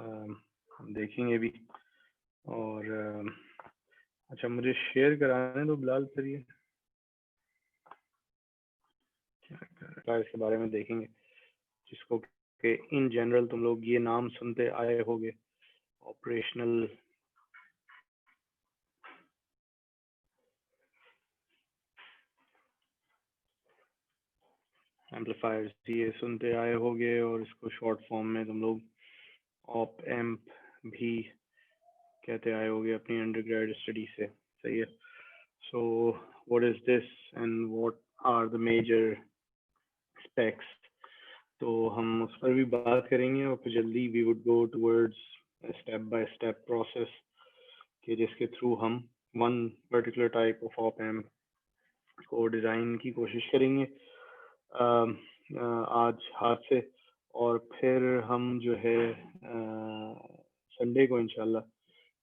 हम देखेंगे भी। और अच्छा, मुझे शेयर कराने दो बिलाल, फिर ये इसके बारे में देखेंगे, जिसको कि इन जनरल तुम लोग ये नाम सुनते आए होगे, ऑपरेशनल एम्पलीफायर्स, ये सुनते आए होगे, और इसको शॉर्ट फॉर्म में तुम लोग ऑप एम्प भी कहते आए होगे अपनी अंडरग्रेड स्टडी से। सही है। So what is this and what are the major specs, तो हम उस पर भी बात करेंगे, और फिर जल्दी we would go towards step by step process कि जिसके थ्रू हम one particular type of op amp को डिज़ाइन की कोशिश करेंगे आज हाथ से। और फिर हम जो है संडे को इंशाल्लाह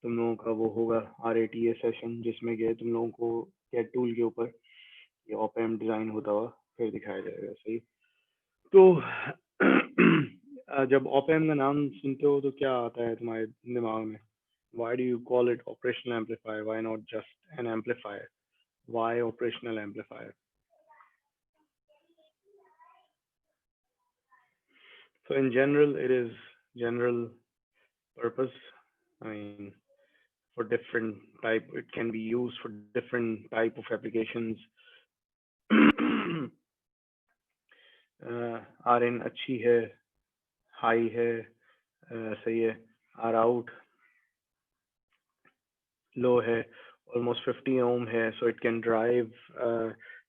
तुम लोगों का वो होगा RATA सेशन, जिसमें कि तुम लोगों को कैट टूल के ऊपर ये ऑप एम्प डिज़ाइन होता हुआ फिर दिखाया जाएगा। सही। तो जब ऑप एम्प का नाम सुनते हो तो क्या आता है तुम्हारे दिमाग में? Why do you call it operational amplifier? Why not just an amplifier? Why operational amplifier? So in general, it is general purpose. I mean, for different type, it can be used for different type of applications. RN अच्छी है, high है, सही है, R out low है, almost 50 ohm है, so it can drive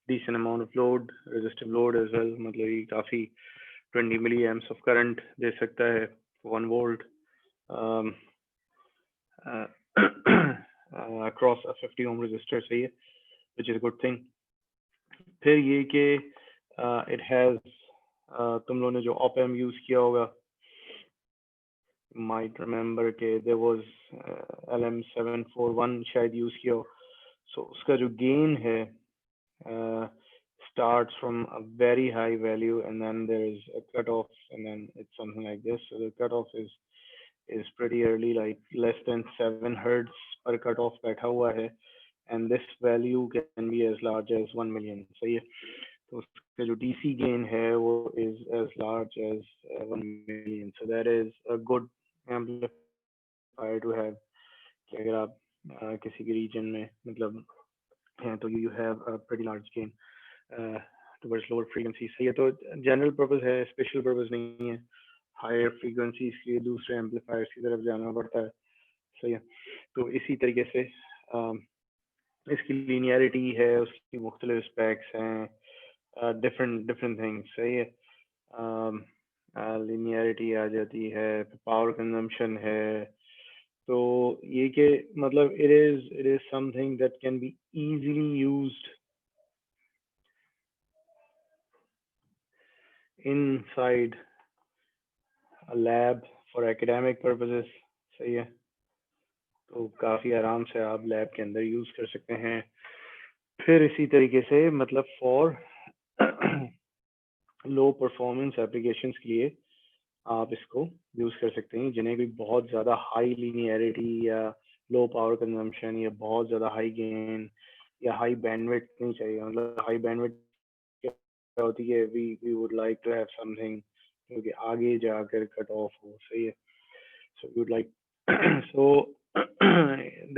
decent amount of load, resistive load as well, मतलब ये काफी 20 milliamps of current दे सकता है, 1 volt across a 50 ohm resistor, सही है, which is a good thing. फिर ये कि it has तुम लोगों ने जो op amp यूज किया होगा, might remember कि there was LM741 शायद यूज किया हो, so उसका जो gain है starts from a very high value, and then there is a cutoff, and then it's something like this. So the cutoff is pretty early, like less than 7 hertz per cutoff बैठा हुआ है, and this value can be as large as 1 million. सही है। तो उसका जो DC gain है वो is as large as 1 million. So that is a good amplifier to have, कि अगर आप किसी के region में मतलब हैं तो you have a pretty large gain towards lower frequencies. सही है। तो general purpose है, special purpose नहीं है। higher frequencies के लिए दूसरे amplifiers की तरफ जाना पड़ता है। सही है। तो इसी तरीके से इसकी linearity है, उसकी मुख्तलिफ specs हैं, different things। सही है। linearity आ जाती है, power consumption है, तो ये कि मतलब it is something that can be easily used inside a lab for academic purposes। सही है। तो काफ़ी आराम से आप लैब के अंदर यूज़ कर सकते हैं। फिर इसी तरीके से मतलब फॉर लो परफॉर्मेंस एप्लीकेशंस के लिए आप इसको यूज़ कर सकते हैं, जिन्हें भी बहुत ज़्यादा हाई लीनियरिटी या लो पावर कंजम्पशन या बहुत ज़्यादा हाई गेन या हाई बैंडविड्थ नहीं चाहिए। मतलब हाई बैंडविड्थ क्या होती है, we would like to have something जो कि आगे जाकर कट ऑफ हो। सही है। So you'd like so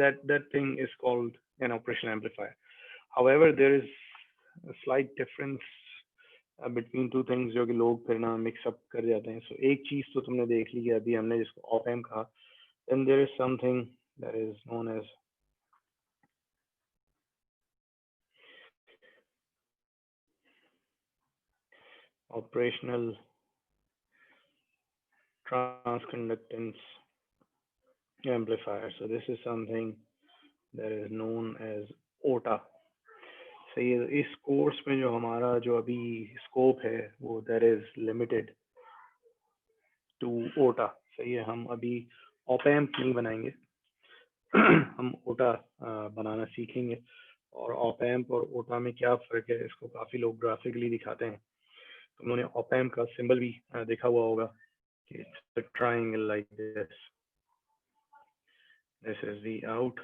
that thing is called an operational amplifier. However, there is a slight difference between two things जो कि लोग फिर ना मिक्स अप कर जाते हैं। So एक चीज तो तुमने देख ली कि अभी हमने जिसको ऑप एम्प कहा, then there is something that is known as operational transconductance amplifier. So this is something that is known as OTA. सही है। इस कोर्स में जो हमारा जो अभी स्कोप है वो दैट इज लिमिटेड टू ओटा। सही है। हम अभी ऑप एम्प नहीं बनाएंगे हम ओटा बनाना सीखेंगे। और ऑप एम्प और ओटा में क्या फ़र्क है इसको काफ़ी लोग ग्राफिकली दिखाते हैं। तो उन्होंने ऑप एम्प का सिंबल भी देखा हुआ होगा, It's a triangle like this. This is the out,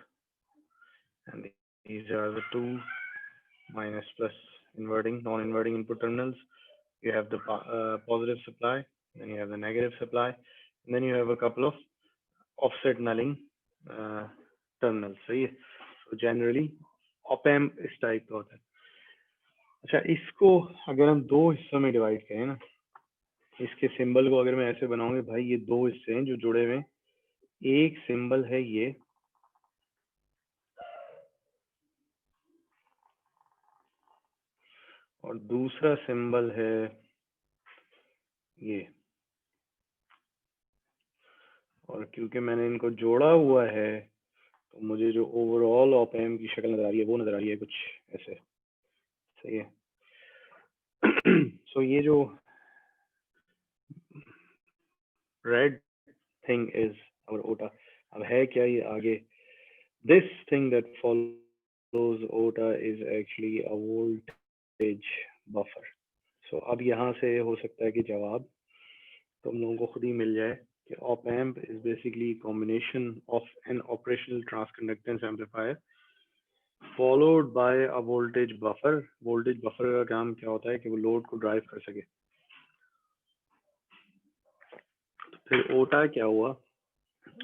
and these are the two minus plus inverting, non-inverting input terminals. You have the positive supply, then you have the negative supply, and then you have a couple of offset nulling terminals. सही है. So generally op amp इस type का होता है. अच्छा, इसको अगर हम दो हिस्सों में डिवाइड करें ना, इसके सिंबल को अगर मैं ऐसे बनाऊंगा, भाई ये दो हिस्से हैं जो जुड़े हुए हैं. एक सिंबल है ये, और दूसरा सिंबल है ये. और क्योंकि मैंने इनको जोड़ा हुआ है तो मुझे जो ओवरऑल ऑप एम्प की शक्ल नजर आ रही है वो नजर आ रही है कुछ ऐसे. सही है. सो ये जो रेड थिंग इज आवर ओटा. अब है क्या ये आगे? This thing that follows OTA is actually a voltage buffer. So अब यहाँ से हो सकता है कि जवाब तुम लोगों को खुद ही मिल जाए कि op amp is basically a combination of an operational transconductance amplifier followed by a voltage buffer. voltage buffer का काम क्या होता है कि वो लोड को ड्राइव कर सके. तो फिर ओटा क्या हुआ?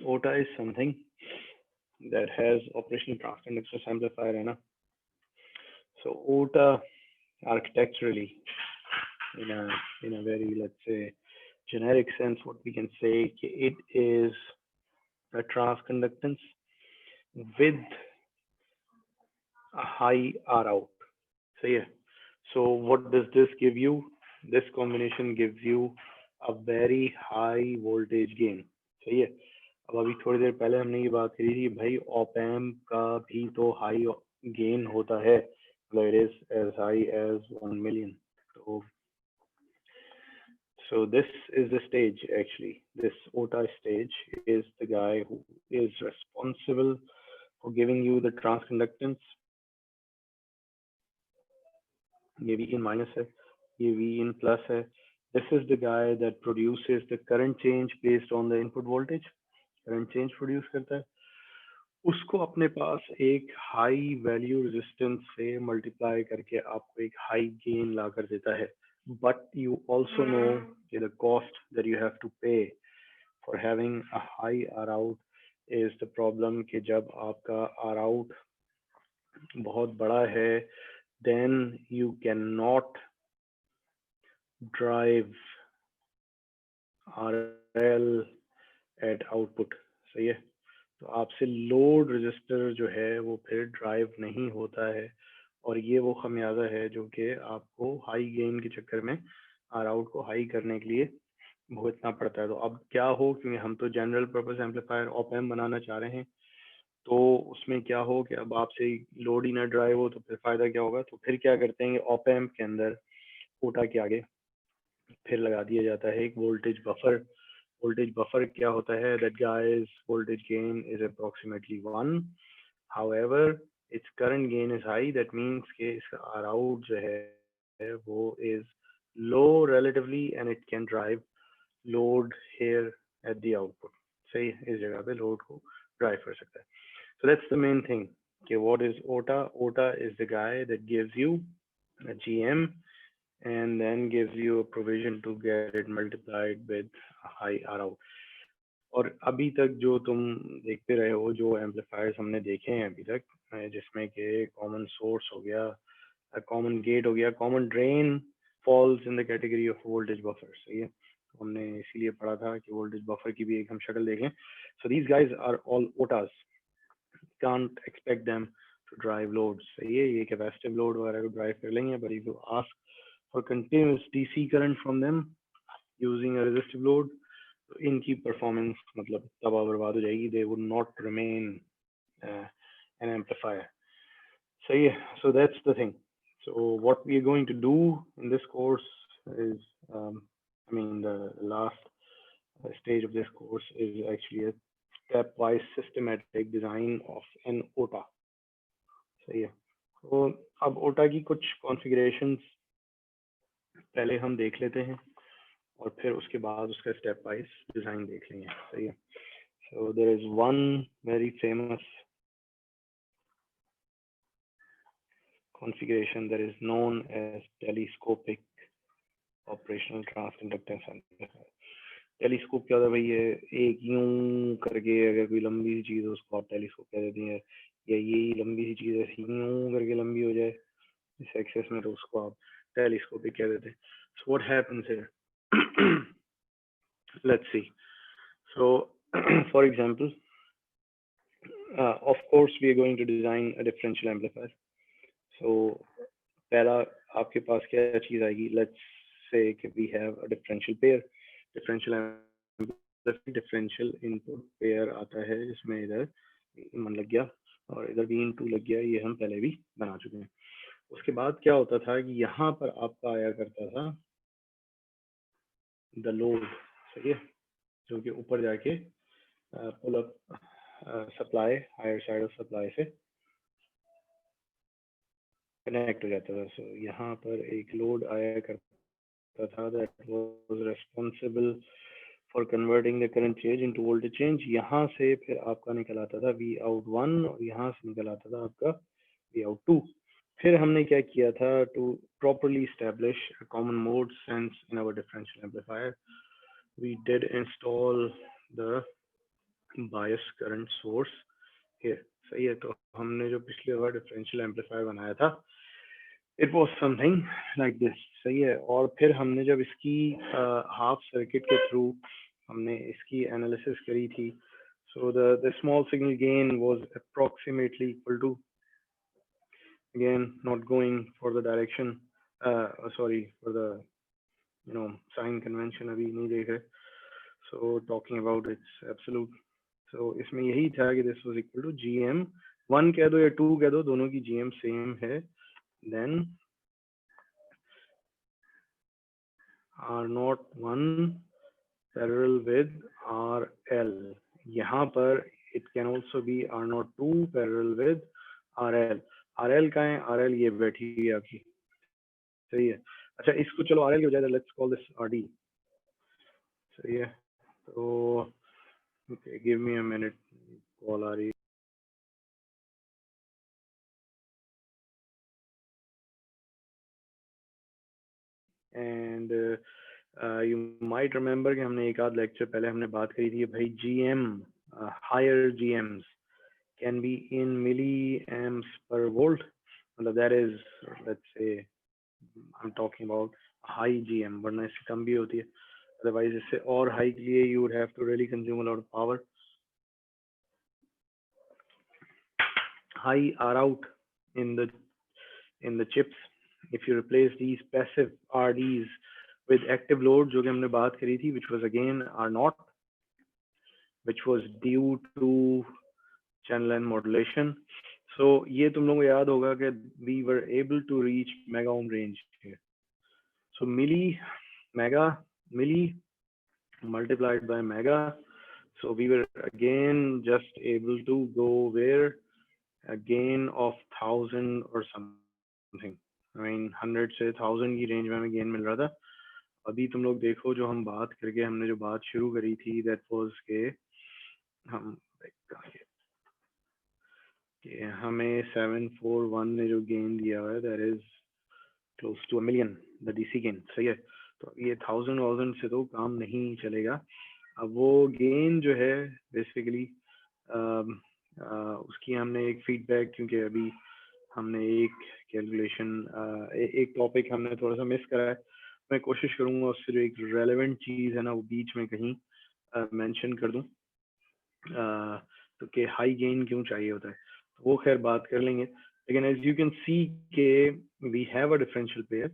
ओटा is something that has operational transconductance amplifier, है ना. So ओटा architecturally in a very, let's say, generic sense, what we can say it is a transconductance with a high R out. So yeah. So what does this give you? This combination gives you a very high voltage gain. सही है. अब अभी थोड़ी देर पहले हमने ये बात करी थी भाई ऑप एम्प का भी तो हाई गेन होता है, मतलब it is as high as 1 million. So this is the stage actually. This OTA stage is the guy who is responsible for giving you the transconductance. ये V in minus है, ये V in plus है. This is the guy that produces the current change based on the input voltage. Current change produce करता है, उसको अपने पास एक high value resistance से मल्टीप्लाई करके आपको एक हाई गेन ला कर देता है. But you also know the cost that you have to pay for having a high R out is the problem कि जब आपका R out बहुत बड़ा है, then you cannot drive RL at output. सही है. तो आपसे लोड रजिस्टर जो है वो फिर ड्राइव नहीं होता है, और ये वो खमियाजा है जो कि आपको हाई गेन के चक्कर में आर आउट को हाई करने के लिए भुगतना पड़ता है. तो अब क्या हो, क्योंकि हम तो general purpose amplifier op amp बनाना चाह रहे हैं, तो उसमें क्या हो कि अब आपसे लोड ही ना ड्राइव हो तो फिर फायदा क्या होगा. तो फिर क्या करते हैं, ऑप एम्प के अंदर ओटा के आगे फिर लगा दिया जाता है एक वोल्टेज बफर. voltage buffer क्या होता है? That guy's voltage gain is approximately 1. However, its current gain is high. That means कि इसका R out जो है वो is low relatively and it can drive load here at the output. सही, इस जगह पे load को drive कर सकता है. So that's the main thing. कि what is OTA? OTA is the guy that gives you a GM and then gives you a provision to get it multiplied with a high R out. और अभी तक जो तुम देखते रहे हो, जो एम्पलीफायर्स हमने देखे हैं अभी तक, जिसमें कि कॉमन सोर्स हो गया, कॉमन गेट हो गया, common drain falls in the category of voltage buffer. सही है. तो हमने इसीलिए पढ़ा था कि वोल्टेज बफर की भी एक हम शक्ल देखें. So these guys are all OTAs. Can't expect them to drive load. सही है. ये कैपेसिटिव लोड वगैरह को ड्राइव कर लेंगे, but if you ask for continuous DC current from them using a resistive load, तो इनकी परफॉर्मेंस मतलब तबाह बर्बाद हो जाएगी. They would not remain an amplifier. सही है. So that's the thing. So what we are going to do in this course is, the last stage of this course is actually a stepwise systematic design of an OTA. सही है. तो अब OTA की कुछ configurations पहले हम देख लेते हैं. और फिर उसके बाद उसका स्टेप वाइज डिज़ाइन देख लेंगे, सही है। So there is one very famous configuration that is known as telescopic operational transconductance amplifier. Telescope क्या होता है भाई? ये एक यूं करके अगर कोई लंबी सी चीज है उसको आप टेलीस्कोप कह देते हैं, या यही लंबी सी चीज ऐसी यूं करके लंबी हो जाए इस एक्सेस में तो उसको आप टेलीस्कोपिक कह देते हैं. So what happens here? Let's see. So for example, of course we are going to design a differential amplifier. So पहला आपके पास क्या चीज आएगी? लेट्स से कि we have a differential pair. Differential input pair आता है जिसमें इधर 1 लग गया और इधर भी 2 लग गया. ये हम पहले भी बना चुके हैं. उसके बाद क्या होता था कि यहाँ पर आपका आया करता था द लोड, सही है, जो कि ऊपर जाके pull up supply, higher side of supply से कनेक्ट हो जाता था. सो यहाँ पर एक लोड आया करता था that was responsible for converting the current change into voltage change. यहाँ से फिर आपका निकल आता था V out 1 और यहाँ से निकल आता था आपका V out 2. फिर हमने क्या किया था? To properly establish a common mode sense in our differential amplifier, we did install the bias current source here. सही है. तो हमने जो पिछले बार डिफरेंशियल एम्पलीफायर बनाया था it was something like this, सही है. और फिर हमने जब इसकी हाफ सर्किट के थ्रू हमने इसकी एनालिसिस करी थी, so the small signal gain was approximately equal to, again not going for the direction, sorry for the sign convention अभी नहीं देख रहे, so talking about its absolute. so इसमें यही था कि this was equal to GM 1 कह दो या 2 कह दो, दोनों की GM सेम है. then R0 1 parallel with RL. यहाँ पर it can also be R0 2 parallel with RL. RL का है? RL ये बैठी है आपकी, सही है. अच्छा, इसको चलो RL की बजाय let's call this RD, सही है. तो okay, give me a minute, call आ रही है. And you might remember कि हमने एक आध लेक्चर पहले हमने बात करी थी भाई GM, higher GMs can be in milliamps per volt. मतलब that is, let's say I'm talking about high GM, वरना इससे कम भी होती है. Otherwise इससे और high के लिए you would have to really consume a lot of power. High are out in the chips. If you replace these passive RDs with active load, जो कि हमने बात करी थी, which was again R0, which was due to channel and modulation. So ये तुम लोगों को याद होगा कि we were able to reach mega ohm range here. So milli multiplied by mega. So we were again just able to go where a gain of 1000 or something. I mean 100 से 1000 की range में हमें gain मिल रहा था. अभी तुम लोग देखो जो हम बात करके हमने जो बात शुरू करी थी, that was के हम कि हमें 741 ने जो गेन दिया है that is close to a million, the DC gain, सही है. तो ये 1000 से तो काम नहीं चलेगा. अब वो गेन जो है बेसिकली उसकी हमने एक फीडबैक, क्योंकि अभी हमने एक कैलकुलेशन एक टॉपिक हमने थोड़ा सा मिस करा है. मैं कोशिश करूंगा उससे जो एक रेलेवेंट चीज़ है ना वो बीच में कहीं मेंशन कर दूं, तो कि हाई गेन क्यों चाहिए होता है, तो वो खैर बात कर लेंगे. लेकिन एज यू कैन सी के we have a differential pair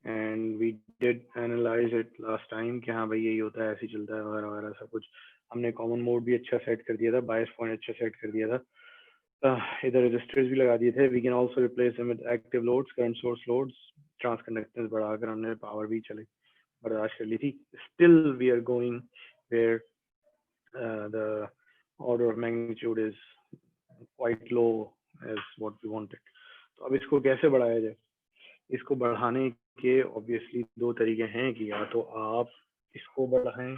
and we did analyse it last time कि हाँ भाई यही होता है, ऐसे चलता है वगैरह वगैरह सब कुछ. हमने कॉमन मोड भी अच्छा सेट कर दिया था, बायस पॉइंट अच्छा सेट कर दिया था, इधर रजिस्टर्स भी लगा दिए थे. We can also replace them with active loads, current source loads, transconductance बढ़ाकर हमने पावर भी चले बर्दाश्त कर ली थी. Still we are going where the order of magnitude is quite low as what we wanted. तो अब इसको कैसे बढ़ाया जाए? इसको बढ़ाने के ऑब्वियसली दो तरीके हैं कि या तो आप इसको बढ़ाएं,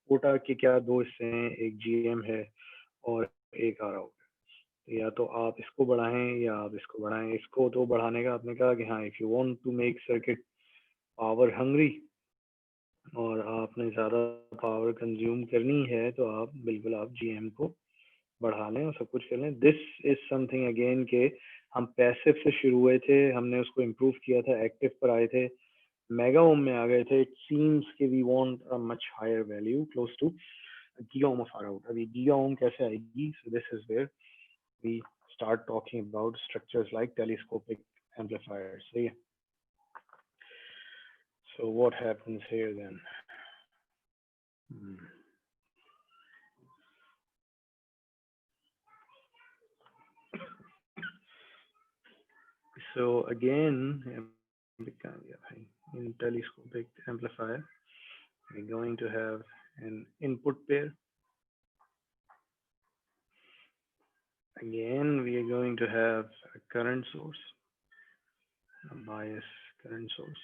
कोटा के क्या दो हिस्से हैं, एक जीएम है और एक आर आउट। या तो आप इसको बढ़ाएं या आप इसको बढ़ाएं। इसको तो बढ़ाने का आपने कहा कि हाँ, if you want to make circuit power hungry और आपने ज़्यादा पावर कंज्यूम करनी है तो आप बिल्कुल आप जीएम को बढ़ा लें और सब कुछ कर लें। दिस इज समथिंग अगेन के हम पैसिव से शुरू हुए थे, हमने उसको इम्प्रूव किया था, एक्टिव पर आए थे, मेगा ओम में आ गए थे। इट सीम्स कि we want a much higher value close to giga ohm of R out. अभी गीगा ओम कैसे आएगी? So this is where we start talking about structures like telescopic amplifiers. So, yeah. So what happens here then? Hmm. So again, in telescopic amplifier, we're going to have an input pair. Again, we are going to have a current source, a bias current source.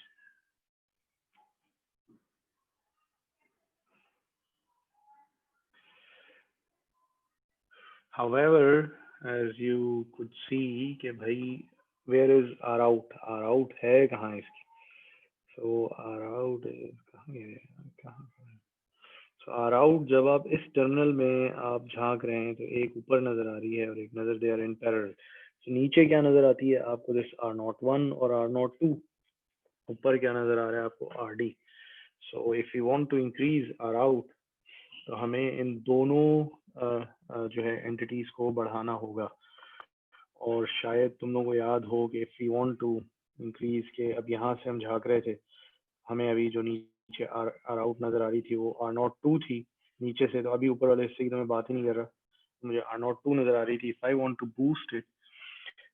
However, as you could see कि भाई where is R out? R out है कहाँ इसकी? So R out is कहाँ? So R out जब आप इस terminal में आप झांक रहे हैं तो एक ऊपर नजर आ रही है और एक नजर दे आर इन पैरेलल। तो नीचे क्या नजर आती है आपको? दिस R01 और R02। ऊपर क्या नजर आ रहा है आपको? RD। So if you want to increase R out तो हमें इन दोनों जो है एंटिटीज को बढ़ाना होगा। और शायद तुम लोगों को याद हो कि if you want to increase के, अब यहाँ से हम झांक रहे थे, हमें अभी जो नीचे आर आउट नजर आ रही थी वो R02 थी नीचे से, तो अभी ऊपर वाले हिस्से की तो मैं बात ही नहीं कर रहा, मुझे R02 नजर आ रही थी। If I want to boost it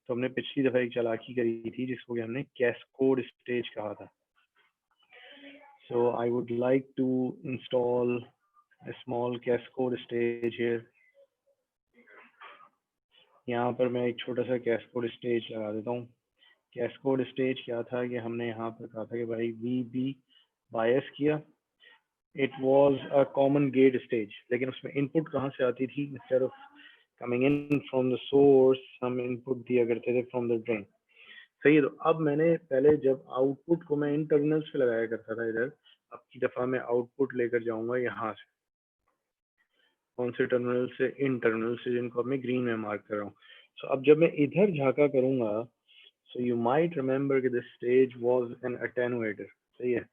तो हमने पिछली दफा एक चालाकी करी थी जिसको कि हमने कैस्कोड स्टेज कहा था। So I would like to install a small cascode stage here. यहाँ पर मैं एक छोटा सा कैस्कोड स्टेज लगा देता हूँ। कैस्कोड स्टेज क्या था कि हमने यहाँ पर कहा था कि भाई वी बी बायस किया, it was a common gate stage, लेकिन उसमें इनपुट कहाँ से आती थी? Instead of coming in from the source हम इनपुट दिया करते थे फ्रॉम द ड्रेन। सही है। तो अब मैंने पहले जब आउटपुट को मैं इन टर्मिनल्स पे लगाया करता था इधर, अब की दफा मैं आउटपुट लेकर जाऊंगा यहाँ से। कौन से टर्मिनल से? इन टर्मिनल से, जिनको अब मैं ग्रीन में मार्क कर रहा हूँ। सो अब जब मैं इधर झांका करूंगा, सो यू माइट रिमेम्बर कि दिस स्टेज वाज एन अटेनुएटर। सही है।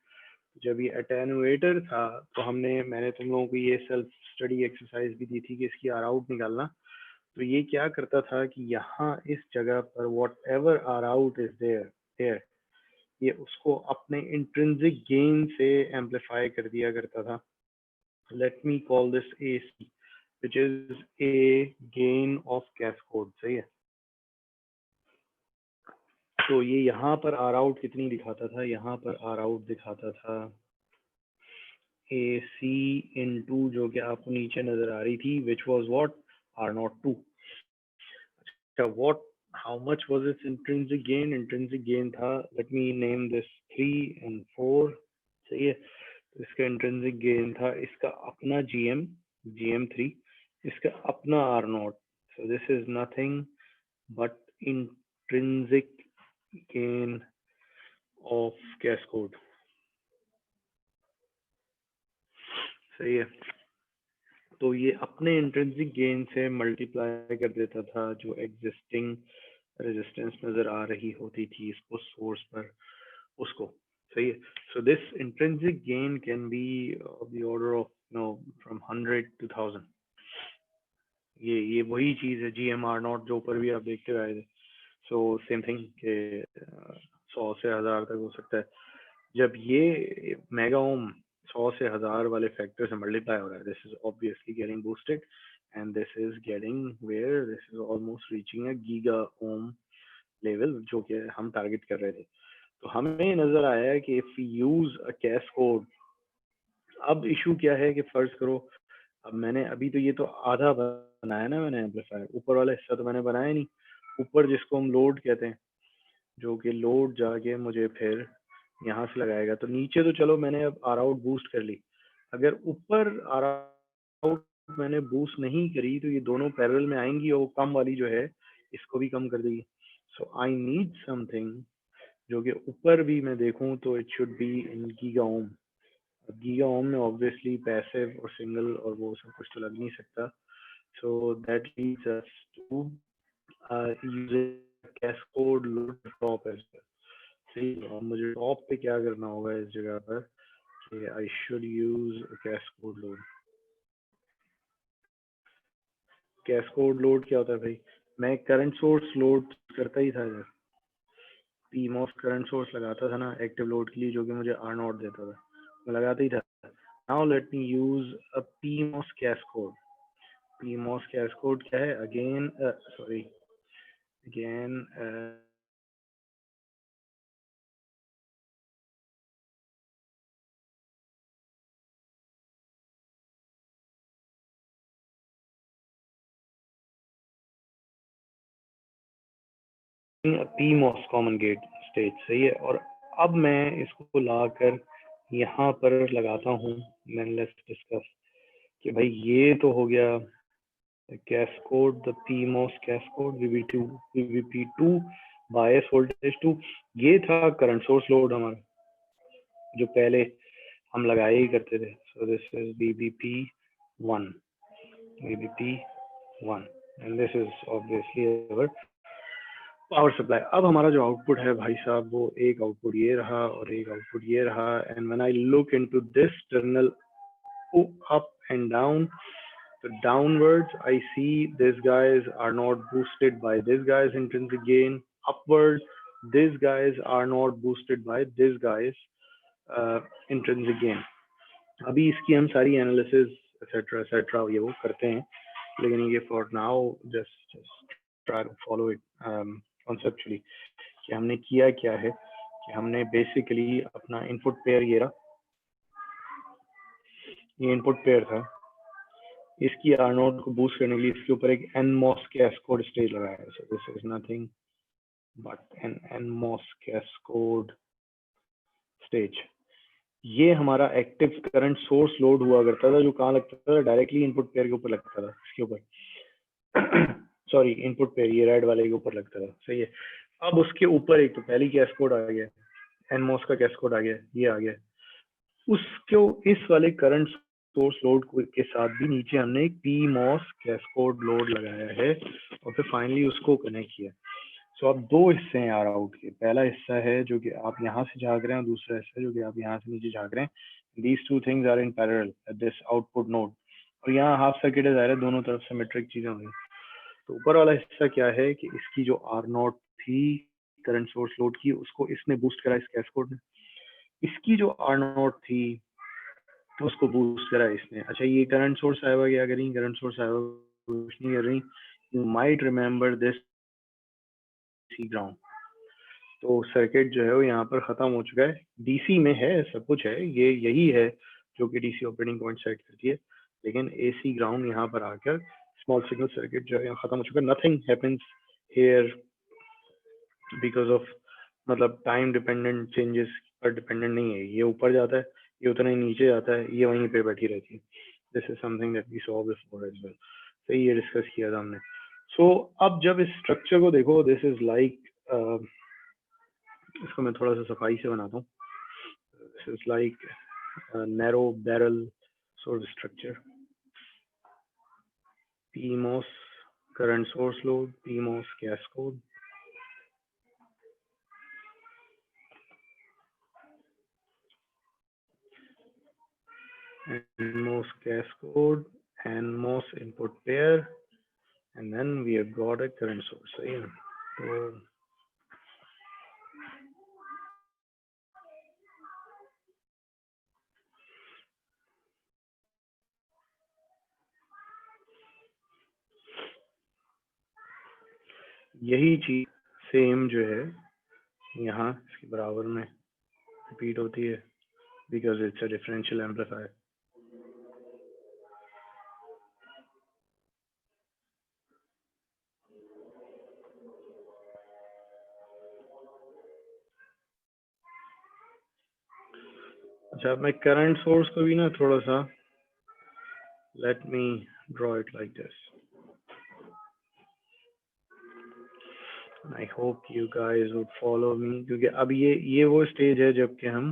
जब ये अटेनुएटर था तो मैंने तुम लोगों को ये सेल्फ स्टडी एक्सरसाइज भी दी थी कि इसकी आर आउट निकालना। तो ये क्या करता था कि यहाँ इस जगह पर whatever R out is there, ये उसको अपने इंट्रिंसिक गेन से एम्पलीफाई कर दिया करता था। Let me call this AC, which is a gain of cascode। सही है। तो ये यहाँ पर आर आउट कितनी दिखाता था? यहाँ पर आर आउट दिखाता था AC into जो कि आपको नीचे नजर आ रही थी, which was what? R02। अच्छा, what, how much was its intrinsic gain? Intrinsic gain था, let me name this 3 and 4। सही है। तो इसका इंट्रिंसिक गेन था इसका अपना GM3, इसका अपना R0। so this is nothing but intrinsic gain of cascode। सही है। तो ये अपने इंट्रिंसिक गेन से मल्टीप्लाई कर देता था जो एग्जिस्टिंग रेजिस्टेंस नजर आ रही होती थी इसको सोर्स पर, उसको। सही है। So this intrinsic gain can be of the order of from 100 to 1000। ये वही चीज है GM-R0 जो ऊपर भी आप देखते हुए आए थे। सो सेम थिंग के 100 से 1000 तक हो सकता है। जब ये मेगा ओम 100 से 1000 वाले फैक्टर से मल्टीप्लाई हो रहा है, this is obviously getting boosted and this is getting where this is almost reaching a giga ohm level जो कि हम टारगेट कर रहे थे। तो हमें नजर आया कि इफ वी यूज अ कैस्कोड, अब इशू क्या है कि फर्ज करो अब मैंने अभी तो ये तो आधा बनाया ना मैंने एम्पलीफायर, ऊपर वाला हिस्सा तो मैंने बनाया नहीं। ऊपर जिसको हम लोड कहते हैं, जो कि लोड जाके मुझे फिर यहाँ से लगाएगा। तो नीचे तो चलो मैंने अब आर आउट बूस्ट कर ली, अगर ऊपर आउट मैंने बूस्ट नहीं करी तो ये दोनों पैरेलल में आएंगी और वो कम वाली जो है इसको भी कम कर देगी। सो आई नीड समथिंग जो कि ऊपर भी मैं देखूं तो it should be in giga ohm. Giga ohm में ऑब्वियसली पैसिव और सिंगल और वो सब कुछ तो लग नहीं सकता। So that leads us to using cascode load top as well. सही, और मुझे टॉप पे क्या करना होगा इस जगह पर कि I should use cascode load. Cascode load क्या होता है भाई? मैं करंट सोर्स लोड करता ही था यार, पीमॉस करंट सोर्स लगाता था ना एक्टिव लोड के लिए, जो कि मुझे आर नॉट देता था, मैं लगाता ही था। Now let me use a PMOS cascode. PMOS cascode क्या है? Again sorry, again PMOS common gate stage, सही है। और अब मैं इसको लाकर यहाँ पर लगाता हूँ। मैंने लेट्स डिस्कस कि भाई ये तो हो गया कैस्कोड, द पीमॉस कैस्कोड वीवी2 वीवीपी2 बायस वोल्टेज 2। ये था करंट सोर्स लोड हमारा जो पहले हम लगाए ही करते थे। So this is VVP one, VVP one and this is obviously our power supply. अब हमारा जो आउटपुट है भाई साहब, वो एक आउटपुट ये रहा और एक आउटपुट ये रहा। And when I look into this terminal up and down, so downwards I see these guys are not boosted by this guy's intrinsic gain. Upward, these guys are not boosted by this guy's intrinsic gain. अभी इसकी हम सारी analysis etcetera ये वो करते हैं, लेकिन ये for now just try to follow it conceptually कि हमने किया क्या है कि हमने बेसिकली अपना इनपुट पेयर ये रहा, ये इनपुट पेयर था, इसकी आर नोट को बूस्ट करने के लिए इसके ऊपर एक एनमॉस कैस्कोड स्टेज लगाया है। So this is nothing but an NMOS cascode stage. ये हमारा एक्टिव करंट सोर्स लोड हुआ करता था, जो कहाँ लगता था? डायरेक्टली इनपुट पेयर के ऊपर लगता था, इसके ऊपर सॉरी इनपुट पेयर ये रेड वाले के ऊपर लगता था, सही है। अब उसके ऊपर एक तो पहली कैस्कोड आ गया, एनमॉस का कैस्कोड आ गया, ये आ गया। उसको इस वाले करंट सोर्स लोड के साथ भी नीचे हमने एक पी मॉस कैस्कोड लोड लगाया है और फिर फाइनली उसको कनेक्ट किया। सो अब दो हिस्से हैं यार आउट के। पहला हिस्सा है जो कि आप यहाँ से झाँक रहे हैं, दूसरा हिस्सा जो कि आप यहाँ से नीचे झाँक रहे हैं। These two things are in parallel at this output node. और यहाँ हाफ सर्किट है, ज़ाहिर है दोनों तरफ सिमेट्रिक चीजें होंगी। तो ऊपर वाला हिस्सा क्या है कि इसकी जो आर नॉट थी करंट सोर्स लोड की, उसको इसने बूस्ट करा इस कैस्कोड ने। इसकी जो आर नॉट थी उसको बूस्ट करा इसने। अच्छा, ये करंट सोर्स आया हुआ क्या कर रही? करंट सोर्स आया हुआ कुछ नहीं कर रही। You might remember this C ground. तो सर्किट जो है वो यहाँ पर खत्म हो चुका है, डीसी में है, सब कुछ है, ये यही है जो कि डीसी ऑपरेटिंग पॉइंट सेट करती है। लेकिन एसी ग्राउंड यहाँ पर आकर स्मॉल सिग्नल सर्किट जो है यहाँ खत्म हो चुका है। Nothing happens here because of, मतलब टाइम डिपेंडेंट चेंजेस पर डिपेंडेंट नहीं है। ये ऊपर जाता है, ये उतना ही नीचे जाता है, ये वहीं पे बैठी रहती है। This is something that we saw before as well. तो ये डिस्कस किया था हमने। सो अब जब इस स्ट्रक्चर को देखो, दिस इज लाइक, इसको मैं थोड़ा सा सफाई से बनाता हूँ। This is like narrow barrel sort of structure. PMOS current source load, PMOS cascode, NMOS cascode, NMOS input pair, and then we have got a current source. So, yeah. तो यही चीज सेम जो है यहाँ इसके बराबर में रिपीट होती है because it's a differential amplifier. अच्छा, मैं करंट सोर्स को भी ना थोड़ा सा, let me draw it like this. I hope you guys would follow me, क्योंकि अब ये वो स्टेज है जबकि हम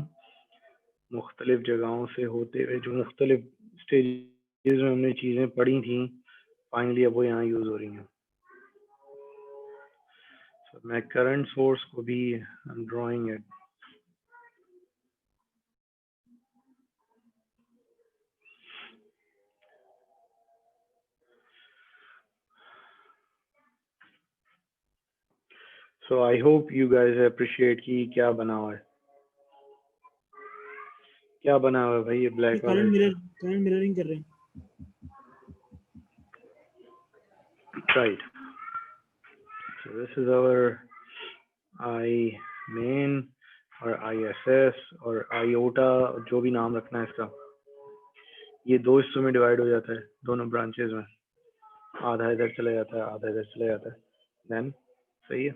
मुख्तलिफ जगहों से होते हुए जो मुख्तलिफ स्टेजेस में हमने चीज़ें पढ़ी थी, फाइनली अब वो यहाँ यूज़ हो रही हैं. So, मैं करंट सोर्स को भी drawing it. So I hope you guys appreciate कि क्या बना हुआ है. क्या बना हुआ है भाई ये ब्लैक और करंट मिररिंग कर रहे हैं. Right. So this is our I main और ISS और IOTA, जो भी नाम रखना है इसका. ये दो हिस्सों में डिवाइड हो जाता है, दोनों ब्रांचेस में. आधा इधर चला जाता है, आधा इधर चला जाता है. देन सही है.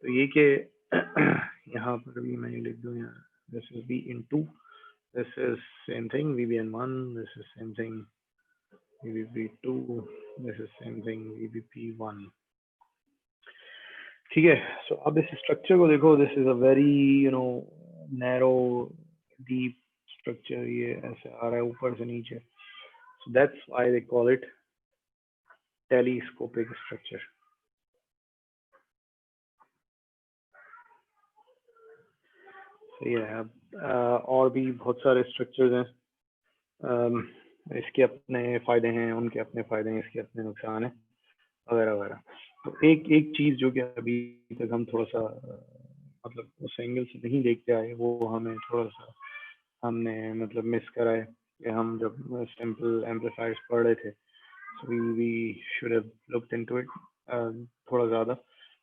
तो ये कि यहाँ पर भी मैं लिख दूँ यार, this is VN2, this is same thing VBN1, this is same thing VBP2, this is same thing VBP1. ठीक है. सो अब इस स्ट्रक्चर को देखो, this is a very narrow deep structure. ये ऐसे आ रहा है ऊपर से नीचे. So that's why they call it telescopic structure. सही है. अब और भी बहुत सारे स्ट्रक्चर्स हैं. इसके अपने फायदे हैं, उनके अपने फायदे हैं, इसके अपने नुकसान हैं, वगैरह वगैरह. तो एक चीज जो कि अभी तक हम थोड़ा सा मतलब उस एंगल से नहीं देखते आए, वो हमें थोड़ा सा हमने मतलब मिस करा है कि हम जब सिंपल एम्पलीफायर्स पढ़ रहे थे, so we should have looked into it थोड़ा ज़्यादा.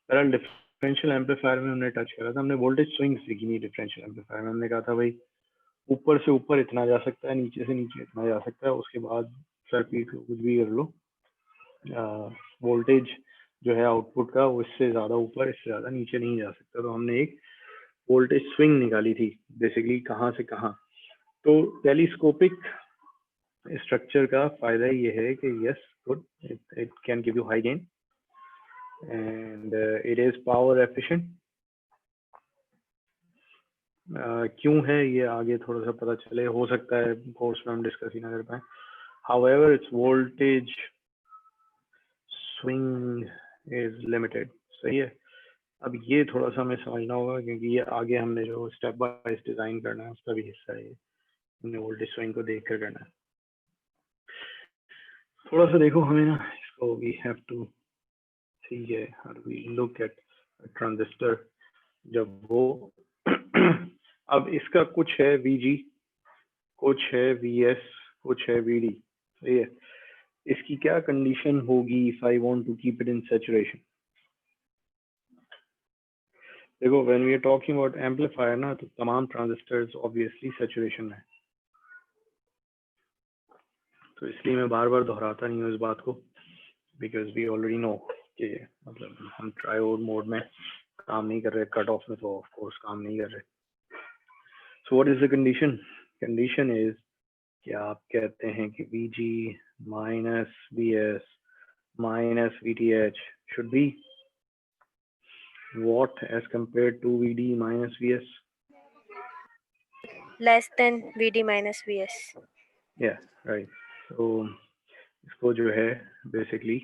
बहरहाल डिफरेंशियल एम्पलीफायर में हमने टच करा था, हमने वोल्टेज स्विंग्स देखी नहीं. डिफरेंशियल एम्पलीफायर में हमने कहा था भाई ऊपर से ऊपर इतना जा सकता है, नीचे से नीचे इतना जा सकता है, उसके बाद सर्किट को कुछ भी कर लो, वोल्टेज जो है आउटपुट का वो इससे ज़्यादा ऊपर इससे ज़्यादा नीचे नहीं जा सकता. तो हमने एक वोल्टेज स्विंग निकाली थी बेसिकली, कहाँ से कहाँ. तो टेलीस्कोपिक स्ट्रक्चर का फायदा ये है कि yes good, it can give you high gain and it is power efficient. क्यों है ये आगे थोड़ा सा पता चले, हो सकता है कोर्स में हम डिस्कस ही ना कर पाए. However it's voltage swing is limited. सही है. अब ये थोड़ा सा हमें समझना होगा क्योंकि ये आगे हमने जो स्टेप बाय डिजाइन करना है उसका भी हिस्सा है. हमने वोल्टेज स्विंग को देख कर करना है. थोड़ा सा देखो हमें ना इसको, वी हैव टू ठीक है, how do we look at a transistor जब वो अब इसका कुछ है VG, कुछ है VS, कुछ है VD. सही है. इसकी क्या कंडीशन होगी if I want to keep it in saturation. देखो when we are talking about amplifier ना, तो तमाम ट्रांजिस्टर्स obviously saturation में. तो इसलिए मैं बार बार दोहराता नहीं हूँ इस बात को, because we already know कि मतलब हम ट्रायोड मोड में काम नहीं कर रहे, कट ऑफ में तो ऑफ कोर्स काम नहीं कर रहे. सो what is the condition? Condition is कि आप कहते हैं कि VG minus VS minus VTH should be what as compared to VD minus VS? Less than VD minus VS. Yeah, right. So इसको जो है बेसिकली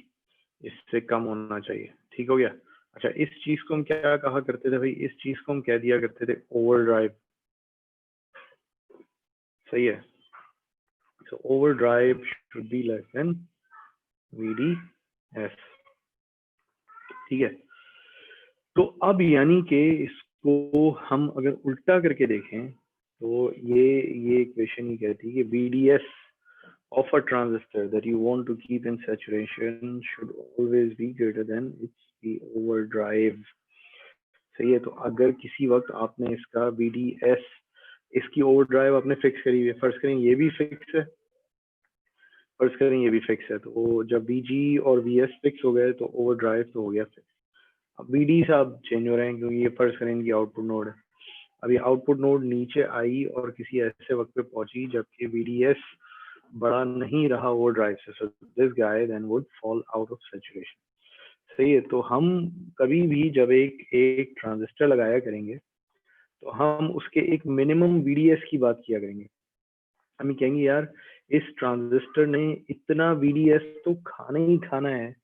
इससे कम होना चाहिए. ठीक हो गया. अच्छा, इस चीज को हम क्या कहा करते थे भाई? इस चीज को हम कह दिया करते थे ओवरड्राइव. सही है. So overdrive should be less than VDS. ठीक है. तो अब यानी कि इसको हम अगर उल्टा करके देखें तो ये इक्वेशन ही कहती है कि VDS of a transistor that you want to keep in saturation should always be greater than its overdrive. सही है. तो अगर किसी वक्त आपने इसका VDS, इसकी ओवरड्राइव आपने फिक्स करी हुई है, फर्ज करें ये भी फिक्स है, फर्ज करें ये भी फिक्स है, तो जब VG और VS फिक्स हो गए तो ओवरड्राइव तो हो गया फिक्स. अब VD से आप चेंज हो रहे हैं क्योंकि ये फर्ज करें इनकी आउटपुट नोड है. अभी आउटपुट नोड नीचे आई और किसी ऐसे वक्त पे पहुंची जबकि VDS बड़ा नहीं रहा वो ड्राइव से, so this guy then would fall out of saturation. सही है, तो हम कभी भी जब एक ट्रांजिस्टर लगाया करेंगे तो हम उसके एक मिनिमम VDS की बात किया करेंगे। हम कहेंगे यार इस ट्रांजिस्टर ने इतना VDS तो खाना ही खाना है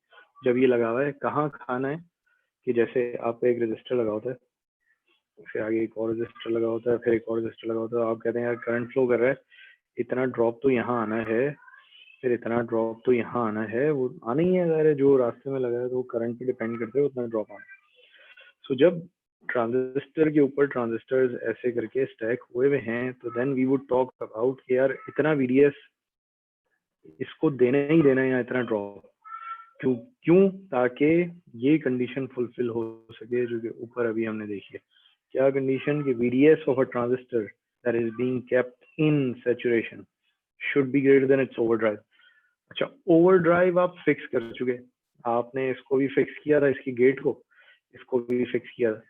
जब ये लगा हुआ है। कहाँ खाना है कि जैसे आप एक रजिस्टर लगा होता है, फिर आगे एक और रजिस्टर लगा होता है, फिर एक और रजिस्टर लगा होता है, आप कहते हैं यार करंट फ्लो कर रहा है, इतना ड्रॉप तो यहाँ आना है, फिर इतना ड्रॉप तो यहाँ आना है, वो आना ही है, अगर जो रास्ते में लगा है तो करंट पे डिपेंड करते हैं उतना ड्रॉप आना। सो जब ट्रांजिस्टर के ऊपर ट्रांजिस्टर्स ऐसे करके स्टैक हुए हुए हैं तो then we would talk about कि यार इतना VDS इसको देना ही देना है या इतना ड्रॉप क्यों क्यों, ताकि ये कंडीशन फुलफिल हो सके जो कि ऊपर अभी हमने देखी है। क्या कंडीशन कि VDS of a transistor that is being kept in saturation should be greater than it's overdrive. अच्छा, ओवरड्राइव आप फिक्स कर चुके, आपने इसको भी फिक्स किया था, इसकी गेट को, इसको भी फिक्स किया था,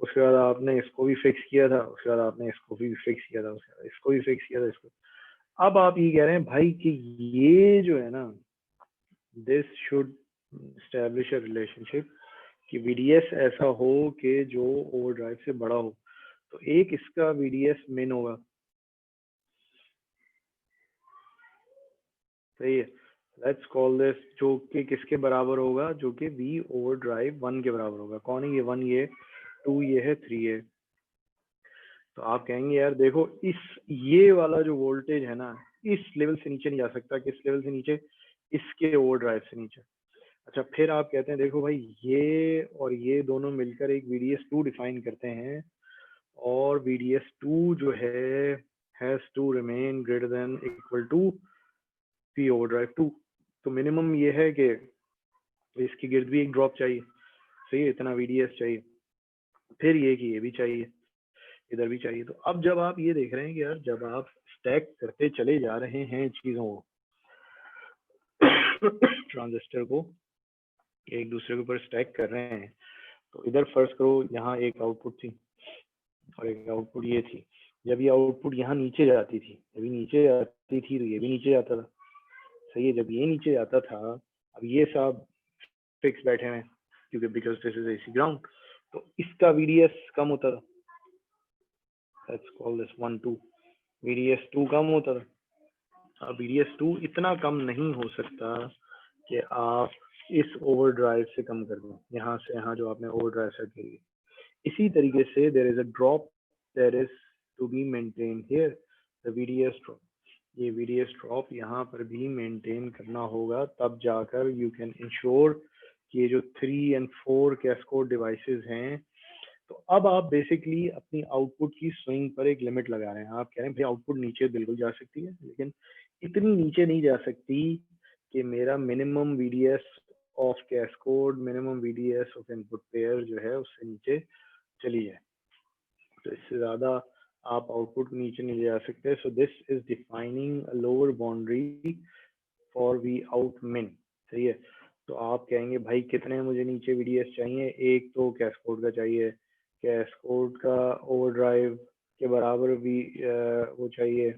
उसके बाद आपने इसको भी फिक्स किया था, उसके बाद आपने इसको भी फिक्स किया था, उसके बाद इसको भी फिक्स किया था, इसको। अब आप ये कह रहे हैं भाई कि ये जो है ना, this should establish a relationship कि VDS ऐसा हो कि जो ओवरड्राइव से बड़ा हो, तो एक इसका VDS मिन होगा, सही है। लेट्स कॉल दिस, जो कि किसके बराबर होगा, जो कि V ओवरड्राइव 1 के बराबर होगा। कौन है ये? 1 ये, 2 ये है, 3 ये। तो आप कहेंगे यार देखो इस ये वाला जो वोल्टेज है ना, इस लेवल से नीचे नहीं जा सकता। किस लेवल से नीचे? इसके ओवरड्राइव से नीचे। अच्छा, फिर आप कहते हैं देखो भाई ये और ये दोनों मिलकर एक VDS2 डिफाइन करते हैं, और VDS2 जो है has to remain greater than equal to V overdrive 2। तो मिनिमम ये है कि इसकी गिर्द भी एक ड्रॉप चाहिए, सही है, इतना VDS चाहिए, फिर ये कि ये भी चाहिए, इधर भी चाहिए। तो अब जब आप ये देख रहे हैं कि यार जब आप स्टैक करते चले जा रहे हैं चीजों को ट्रांजिस्टर को एक दूसरे के ऊपर स्टैक कर रहे हैं, तो इधर फर्स्ट करो यहाँ एक आउटपुट थी और एक आउटपुट ये थी। जब ये आउटपुट यहाँ नीचे जाती थी, जब ये नीचे जाती थी तो ये भी नीचे जाता था, सही है। जब ये नीचे जाता था, अब ये सब फिक्स बैठे हुए हैं क्योंकि because this is AC ground, तो इसका VDS कम होता था। लेट्स कॉल दिस 1 2, VDS2 कम होता था। अब VDS2 इतना कम नहीं हो सकता कि आप इस ओवरड्राइव से कम कर दें, यहाँ से यहाँ जो आपने ओवरड्राइव सेट करी। इसी तरीके से there is a drop that is to be maintain here, the VDS drop. ये VDS ड्रॉप यहाँ पर भी मेंटेन करना होगा, तब जाकर यू कैन इंश्योर कि ये जो 3 और 4 कैस्कोड डिवाइसेस हैं, तो अब आप बेसिकली अपनी आउटपुट की स्विंग पर एक लिमिट लगा रहे हैं। आप कह रहे हैं भाई आउटपुट नीचे बिल्कुल जा सकती है, लेकिन इतनी नीचे नहीं जा सकती कि मेरा minimum VDS of cascode, minimum VDS of input pair जो है उससे नीचे चली जाए। तो इससे ज्यादा आप आउटपुट को नीचे नहीं ले जा सकते। सो this is defining a lower boundary for V out मिन, सही है। तो आप कहेंगे भाई कितने मुझे नीचे VDS चाहिए? एक तो कैस्कोड का चाहिए, कैस्कोड का ओवरड्राइव के बराबर भी वो चाहिए,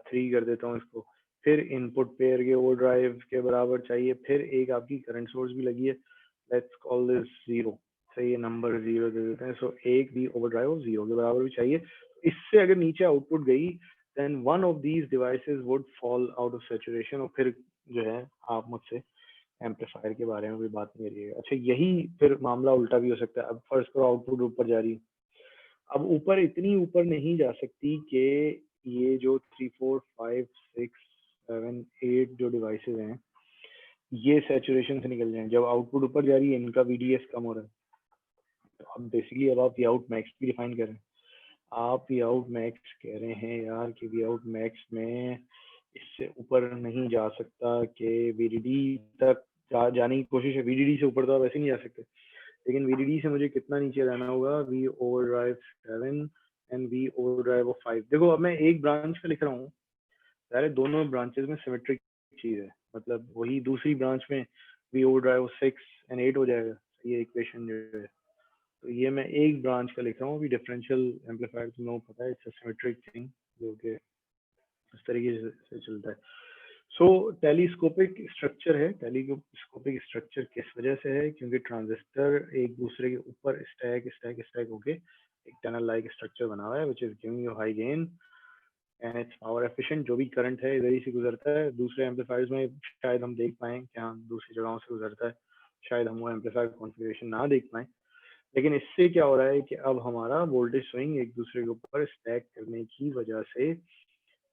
3 कर देता हूँ इसको। फिर इनपुट पेयर के ओवरड्राइव के बराबर चाहिए, फिर एक आपकी करंट सोर्स भी लगी है, लेट्स कॉल दिस 0, सही है, नंबर 0 दे देते हैं। सो एक भी ओवरड्राइव 0 के बराबर भी चाहिए। इससे अगर नीचे आउटपुट गई then one of these devices would fall out of saturation, और फिर जो है आप मुझसे एम्पलीफायर के बारे में भी बात नहीं करिएगा। अच्छा, यही फिर मामला उल्टा भी हो सकता है। अब फर्स्ट करो आउटपुट ऊपर जा रही है, अब ऊपर इतनी ऊपर नहीं जा सकती कि ये जो 3 4 5 6 7 8 जो डिवाइसेस हैं ये सैचुरेशन से निकल जाएं। जब आउटपुट ऊपर जा रही है इनका VDS कम हो रहा है, तो अब बेसिकली अब आप V आउट मैक्स भी डिफाइन कर रहे हैं। आप V आउट मैक्स कह रहे हैं यार कि V आउट मैक्स में इससे ऊपर नहीं जा सकता कि VDD तक जाने की कोशिश है। VDD से ऊपर तो आप ऐसे नहीं जा सकते, लेकिन VDD से मुझे कितना नीचे रहना होगा? V overdrive 7 and V overdrive of 5। देखो अब मैं एक ब्रांच में लिख रहा हूँ, सारे दोनों ब्रांचेस में सिमेट्रिक चीज है, मतलब वही दूसरी ब्रांच में V ओवरड्राइव 6 एंड 8 हो जाएगा, ये इक्वेशन जो है। तो ये मैं एक ब्रांच का लिख रहा हूँ। अभी डिफरेंशियल एम्पलीफायर तुम लोगों को पता है, इट्स अ सिमेट्रिक थिंग जो कि इस तरीके से चलता है। सो टेलीस्कोपिक स्ट्रक्चर है। टेलीस्कोपिक स्ट्रक्चर किस वजह से है? क्योंकि ट्रांजिस्टर एक दूसरे के ऊपर स्टैक होके एक टनल लाइक स्ट्रक्चर बना हुआ है, which is giving you high gain and it's power efficient. जो भी करंट है इधर ही से गुजरता है। दूसरे एम्पलीफायर्स में शायद हम देख पाएं कि हाँ दूसरी जगहों से गुजरता है, शायद हम वो एम्पलीफायर कॉन्फ़िगरेशन ना देख पाएं। लेकिन इससे क्या हो रहा है कि अब हमारा वोल्टेज स्विंग एक दूसरे के ऊपर स्टैक करने की वजह से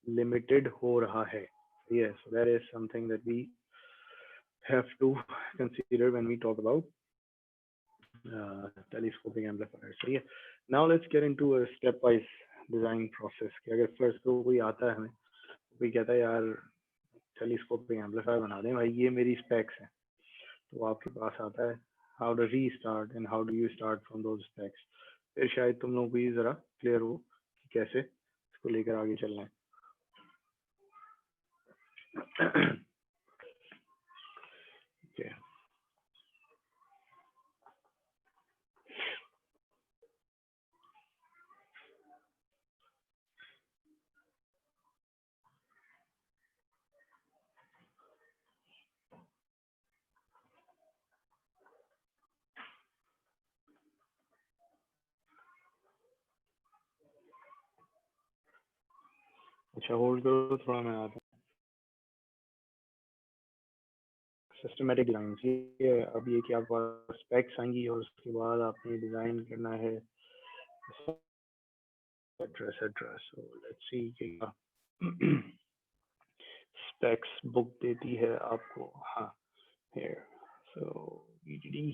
लिमिटेड हो रहा है। Yes, so that is something that we have to consider when we talk about telescoping amplifiers. So yeah, now let's get into a stepwise design process. कि अगर first को कोई आता है हमें, कोई कहता है यार telescoping amplifier बना दें भाई, ये मेरी specs हैं, तो आपके पास आता है how does he start and how do you start from those specs. फिर शायद तुम लोगों को ये जरा clear हो कि कैसे इसको लेकर आगे चलना है। Okay. अच्छा होल्ड करो थोड़ा, मैं आता हूँ। सिस्टमेटिक डिजाइन, ये अब ये कि आप स्पेक्स आएंगी और उसके बाद आपने डिजाइन करना है एट्सेट्रा। सो लेट्स सी क्या स्पेक्स बुक देती है आपको। हाँ हियर, सो वीडीडी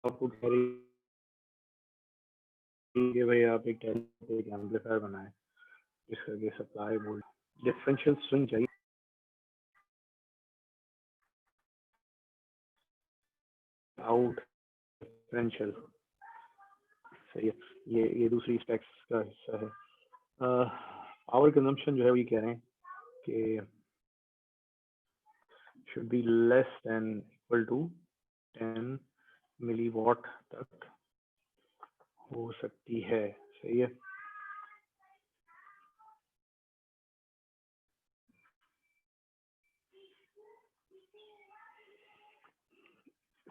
आपको कह रही है कि भाई आप एक एम्पलीफायर बनाएं जिसका कि सप्लाई वोल्टेज डिफरेंशियल स्विंग चाहिए, आउट डिफरेंशियल। सही है, ये दूसरी स्पेक्स का हिस्सा है। पावर कंजम्पशन जो है वो ये कह रहे हैं कि should be less than equal to 10 milliwatt तक हो सकती है। सही है,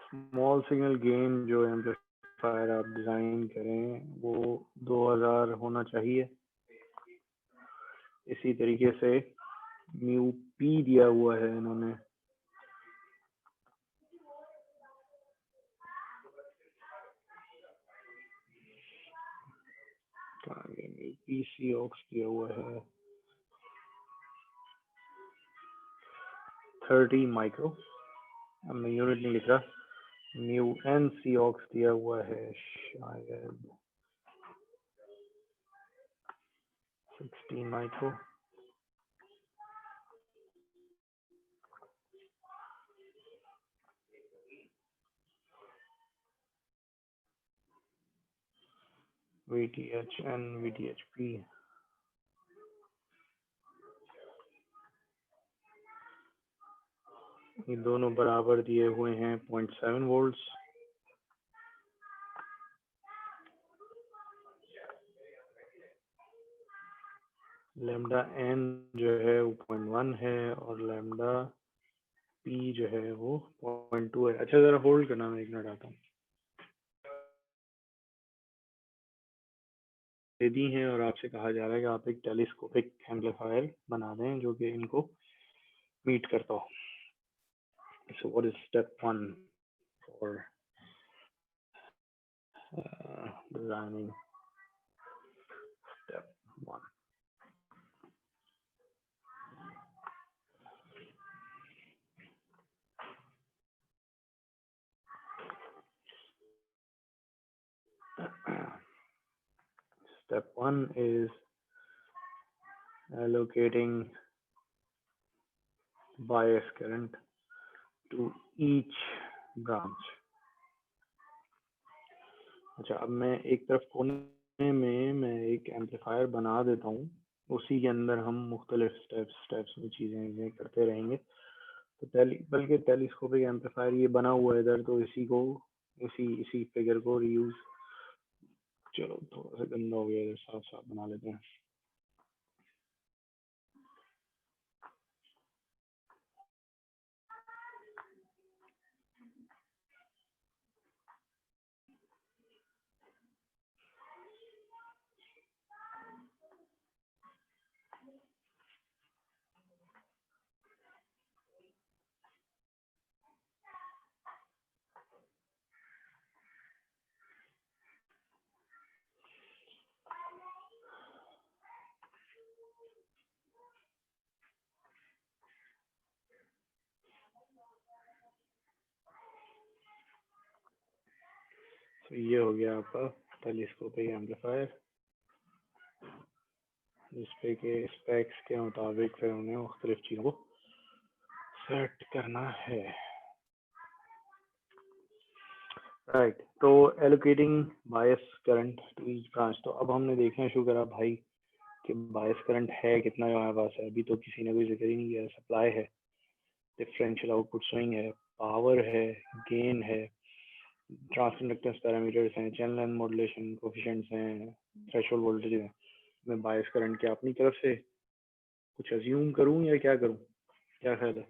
स्मॉल सिग्नल गेन जो एम्पलीफायर आप डिजाइन करें वो 2000 होना चाहिए। इसी तरीके से म्यू पी दिया हुआ है इन्होंने, म्यू पी सी ऑक्स दिया हुआ है 30 माइक्रो। अब मैं यूनिट नहीं लिख रहा, म्यू एन सी ऑक्स दिया हुआ है शायद 16 माइक्रो। VTH and VTHP ये दोनों बराबर दिए हुए हैं 0.7 वोल्ट्स। लैम्डा एन जो है वो 0.1 है और लैम्डा पी जो है वो 0.2 है। अच्छा जरा होल्ड करना, मैं एक मिनट आता हूँ। दे दी हैं और आपसे कहा जा रहा है कि आप एक टेलीस्कोपिक एम्पलीफायर बना दें जो कि इनको मीट करता हो। So what is step 1 for designing? Step 1. Step 1 is allocating bias current to each branch. अच्छा, अब मैं एक तरफ कोने में मैं एक एम्पलीफायर बना देता हूँ, उसी के अंदर हम मुख्तलिफ स्टेप्स में चीज़ें करते रहेंगे। तो बल्कि टेलीस्कोपिक एम्पलीफायर ये बना हुआ है इधर, तो इसी फिगर को रीयूज, चलो थोड़ा सा गंदा हो गया इधर, साफ साफ बना लेते हैं। तो ये हो गया आपका टेलीस्कोपिक एम्पलीफायर, जिसपे के स्पेक्स के मुताबिक फिर उन्हें मुख्तलिफ चीज़ों को सेट करना है। राइट, तो allocating bias current to each branch. तो अब हमने देखना शुरू करा भाई कि बायस करंट है कितना जो हमारे पास है। अभी तो किसी ने कोई जिक्र ही नहीं किया। सप्लाई है, डिफरेंशियल आउटपुट स्विंग है, पावर है, गेन है, ट्रांसकंडक्टेंस पैरामीटर्स हैं, चैनल एंड मॉड्यूलेशन कोफिशिएंट्स हैं, थ्रेशोल्ड वोल्टेज है। मैं बायस करंट के अपनी तरफ से कुछ अज्यूम करूं या क्या करूं, क्या ख्याल है?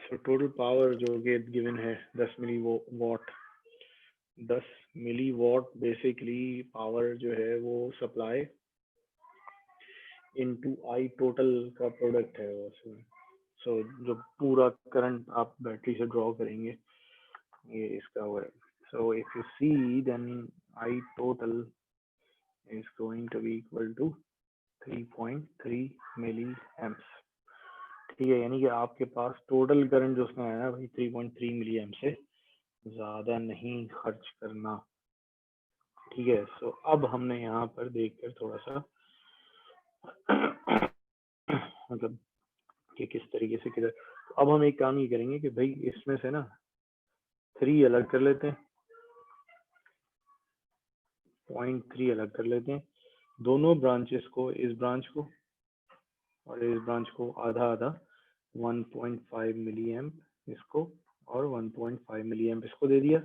सो टोटल पावर जो कि गिवन है 10 milli watt, 10 milli watt basically power जो है वो सप्लाई इनटू आई टोटल का प्रोडक्ट है वो। सो जो पूरा करंट आप बैटरी से ड्रॉ करेंगे ये इसका हुआ है। So if you see then I total is going to be equal to 3.3 milli amps. ठीक है, यानी कि आपके पास टोटल करंट जो उसमें आया भाई 3.3 मिली एम्प से ज़्यादा नहीं खर्च करना। ठीक है, सो अब हमने यहाँ पर देखकर थोड़ा सा मतलब कि किस तरीके से किधर। तो अब हम एक काम ये करेंगे कि भाई इसमें से ना 3 अलग कर लेते हैं, 0.3 अलग कर लेते हैं, दोनों ब्रांचेस को, इस ब्रांच को और इस ब्रांच को आधा आधा, 1.5 मिली एम्प इसको और 1.5 मिली एम्प इसको दे दिया।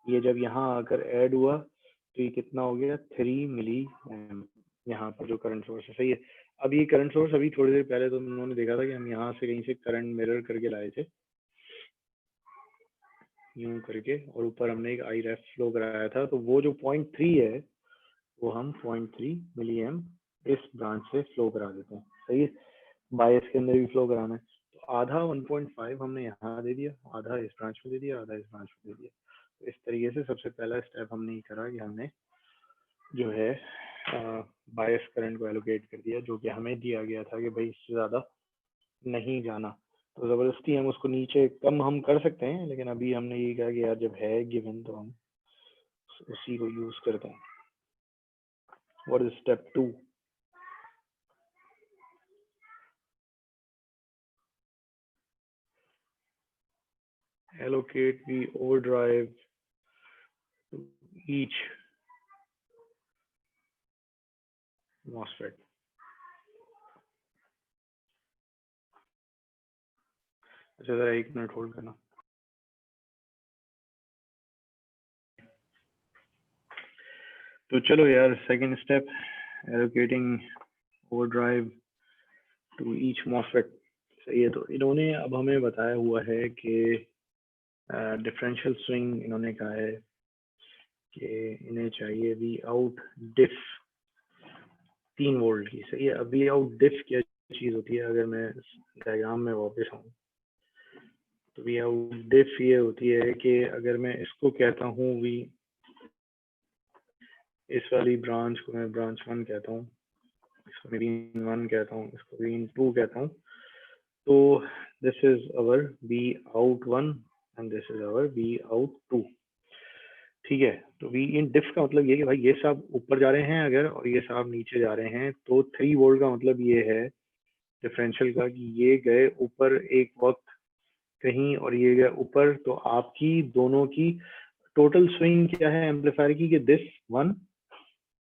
ये जब यहाँ आकर ऐड हुआ तो ये कितना हो गया 3 मिली एम्प यहाँ पर जो करंट सोर्स है। सही है, अब ये करंट सोर्स अभी थोड़ी देर पहले तो उन्होंने देखा था कि हम यहाँ से कहीं से करंट मिरर करके लाए थे यूं करके, और ऊपर हमने एक आई रेफ फ्लो कराया था। तो वो जो 0.3 है वो हम 0.3 मिली एम्प इस ब्रांच से फ्लो करा देते हैं। सही है, बायस के अंदर भी फ्लो कराना है। तो आधा 1.5 हमने यहाँ दे दिया, आधा इस ब्रांच में दे दिया, आधा इस ब्रांच में दे दिया। तो इस तरीके से सबसे पहला स्टेप हमने ये करा कि हमने जो है बायस करंट को एलोकेट कर दिया, जो कि हमें दिया गया था कि भाई इससे ज़्यादा नहीं जाना। तो ज़बरदस्ती हम उसको नीचे कम हम कर सकते हैं, लेकिन अभी हमने ये कहा कि यार जब है गिवन तो हम उसी को यूज़ करते हैं। What is step 2? allocate the overdrive to each MOSFET. अच्छा जरा 1 मिनट होल्ड करना। तो चलो यार, second step, allocating overdrive to each MOSFET। सही है, तो इन्होंने अब हमें बताया हुआ है कि डिफरेंशियल स्विंग इन्होंने कहा है कि इन्हें चाहिए वी आउट डिफ 3 वोल्ट की। सही है, अब वी आउट डिफ क्या चीज़ होती है? अगर मैं डायग्राम में वापस आऊँ तो वी आउट डिफ ये होती है कि अगर मैं इसको कहता हूँ वी, इस वाली ब्रांच को मैं ब्रांच 1 कहता हूँ, इसको मैं बीन 1 कहता हूँ, इसको बीन 2 कहता हूँ, तो this is our be out 1 and this is our be out 2। ठीक है, तो वी इन डिफ का मतलब ये कि भाई ये सब ऊपर जा रहे हैं अगर और ये सब नीचे जा रहे हैं, तो 3 वोल्ट का मतलब ये है डिफरेंशियल का कि ये गए ऊपर एक वक्त कहीं और ये गए ऊपर, तो आपकी दोनों की टोटल स्विंग क्या है एम्पलीफायर की कि दिस 1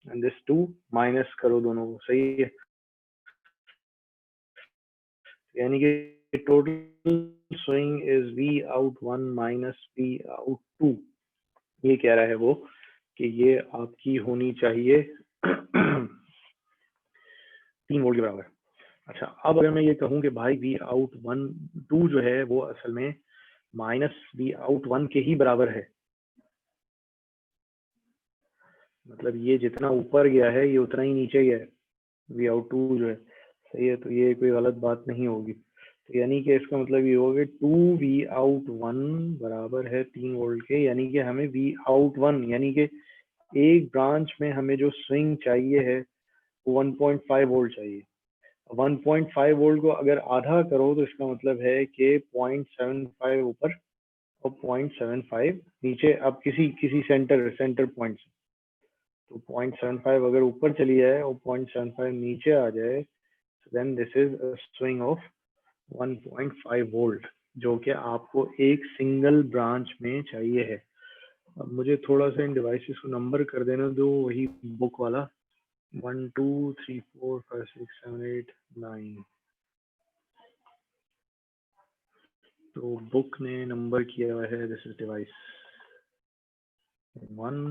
एंड दिस 2 माइनस करो दोनों को, सही है। यानी कि total swing is V out 1 minus V out 2। ये कह रहा है वो कि ये आपकी होनी चाहिए 3 वोल्ट के बराबर। अच्छा, अब अगर मैं ये कहूँ कि भाई वी आउट 1 2 जो है वो असल में माइनस वी आउट 1 के ही बराबर है, मतलब ये जितना ऊपर गया है ये उतना ही नीचे गया है वी आउट 2 जो है, सही है। तो ये कोई गलत बात नहीं होगी। तो यानी कि इसका मतलब ये होगा 2 वी आउट 1 बराबर है 3 वोल्ट के, यानी कि हमें वी आउट 1 यानी कि एक ब्रांच में हमें जो स्विंग चाहिए है वो 1.5 वोल्ट चाहिए। 1.5 वोल्ट को अगर आधा करो तो इसका मतलब है कि 0.75 ऊपर और 0.75 नीचे। अब किसी किसी सेंटर पॉइंट से तो 0.75 अगर ऊपर चली जाए और 0.75 नीचे आ जाए, then this is a swing of 1.5 volt, जो कि आपको एक सिंगल ब्रांच में चाहिए है। अब मुझे थोड़ा सा इन डिवाइसेस को नंबर कर देना दो, वही बुक वाला 1 2 3 4 5 6 7 8 9। तो बुक ने नंबर किया हुआ है, this is device 1,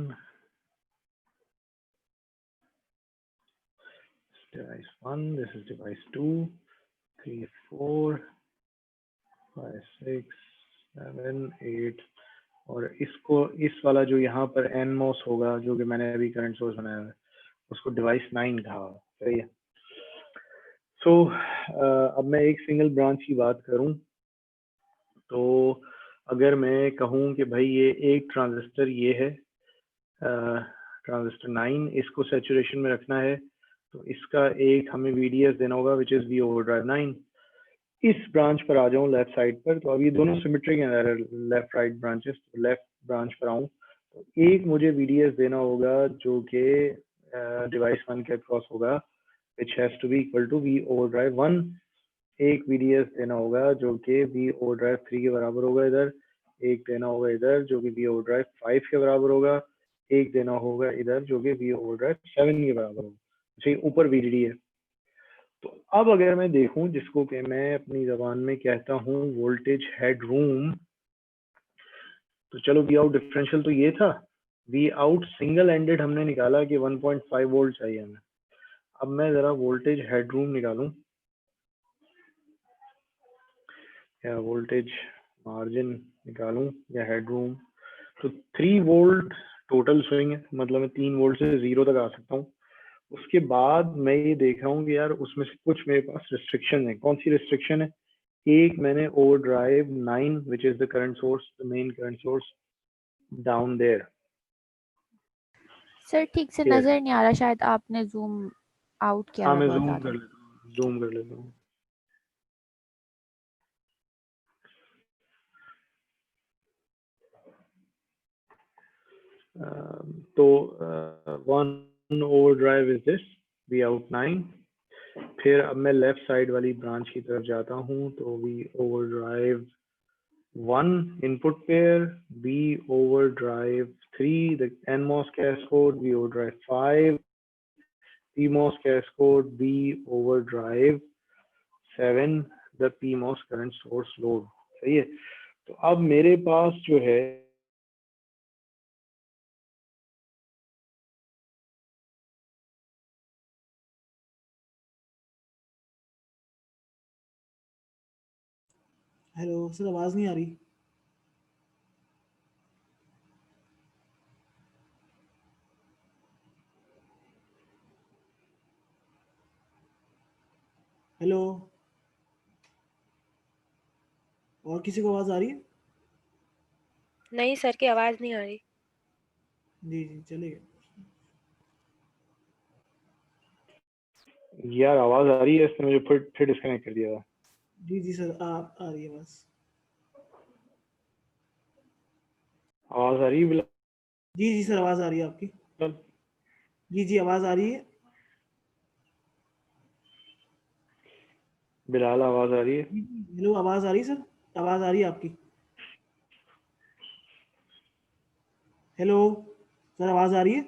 device 1, this is device 2, 3 4 5 6 7 8, और इसको इस वाला जो यहाँ पर एनमोस होगा जो कि मैंने अभी करंट सोर्स बनाया है उसको डिवाइस 9 कहा, सही है। सो अब मैं एक सिंगल ब्रांच की बात करूं तो अगर मैं कहूं कि भाई ये एक ट्रांजिस्टर ये है ट्रांजिस्टर 9, इसको सैचुरेशन में रखना है तो इसका एक हमें VDS देना होगा विच इज वी ओवरड्राइव 9। इस ब्रांच पर आ जाऊं लेफ्ट साइड पर, तो अब ये दोनों सिमेट्रिक हैं left right branches. Left branch पर आऊं तो एक मुझे VDS देना होगा जो कि डिवाइस 1 के अक्रॉस होगा which has to be equal to V overdrive 1। एक VDS देना होगा जो कि V overdrive 3 के बराबर होगा इधर, एक देना होगा इधर जो कि V overdrive 5 के बराबर होगा, एक देना होगा इधर जो कि V overdrive 7 के बराबर होगा। अच्छा, ऊपर VDD है। तो अब अगर मैं देखूं जिसको कि मैं अपनी जबान में कहता हूं वोल्टेज हेडरूम, तो चलो वी आउट डिफरेंशियल तो ये था, वी आउट सिंगल एंडेड हमने निकाला कि 1.5 वोल्ट चाहिए हमें। अब मैं जरा वोल्टेज हेडरूम निकालूं या वोल्टेज मार्जिन निकालूं या हेडरूम, तो 3 वोल्ट टोटल स्विंग है, मतलब मैं 3 वोल्ट से 0 तक आ सकता हूँ। उसके बाद मैं ये देख रहा हूँ कि यार उसमें से कुछ मेरे पास रिस्ट्रिक्शन है। कौन सी रिस्ट्रिक्शन है? एक मैंने overdrive 9 which is the current source, the main current source down there. Sir ठीक से नजर नहीं आ रहा, शायद आपने जूम आउट किया हाँ हुआ मैं बहुत जूम ज्यादा। कर लेता हूँ, जूम कर लेता हूँ। तो 1 overdrive is this V out 9। फिर अब मैं लेफ्ट साइड वाली ब्रांच की तरफ जाता हूँ तो V overdrive 1 input pair, V overdrive 3 the NMOS cascode, V overdrive 5 PMOS cascode, V overdrive 7 the PMOS current source load। सही है। तो अब मेरे पास जो है हेलो सर, आवाज नहीं आ रही। हेलो, और किसी को आवाज आ रही है? नहीं सर की आवाज नहीं आ रही। जी जी चलिए। यार आवाज आ रही है, इसने मुझे फिर डिस्कनेक्ट कर दिया था। जी जी सर, आ रही है बस। आवाज आ रही है बिल्कुल? जी जी सर, आवाज आ रही है आपकी। जी जी आवाज आ रही है। बिलाल आवाज आ रही है? जी जी हेलो, आवाज आ रही है सर, आवाज आ रही है आपकी। हेलो सर, आवाज आ रही है?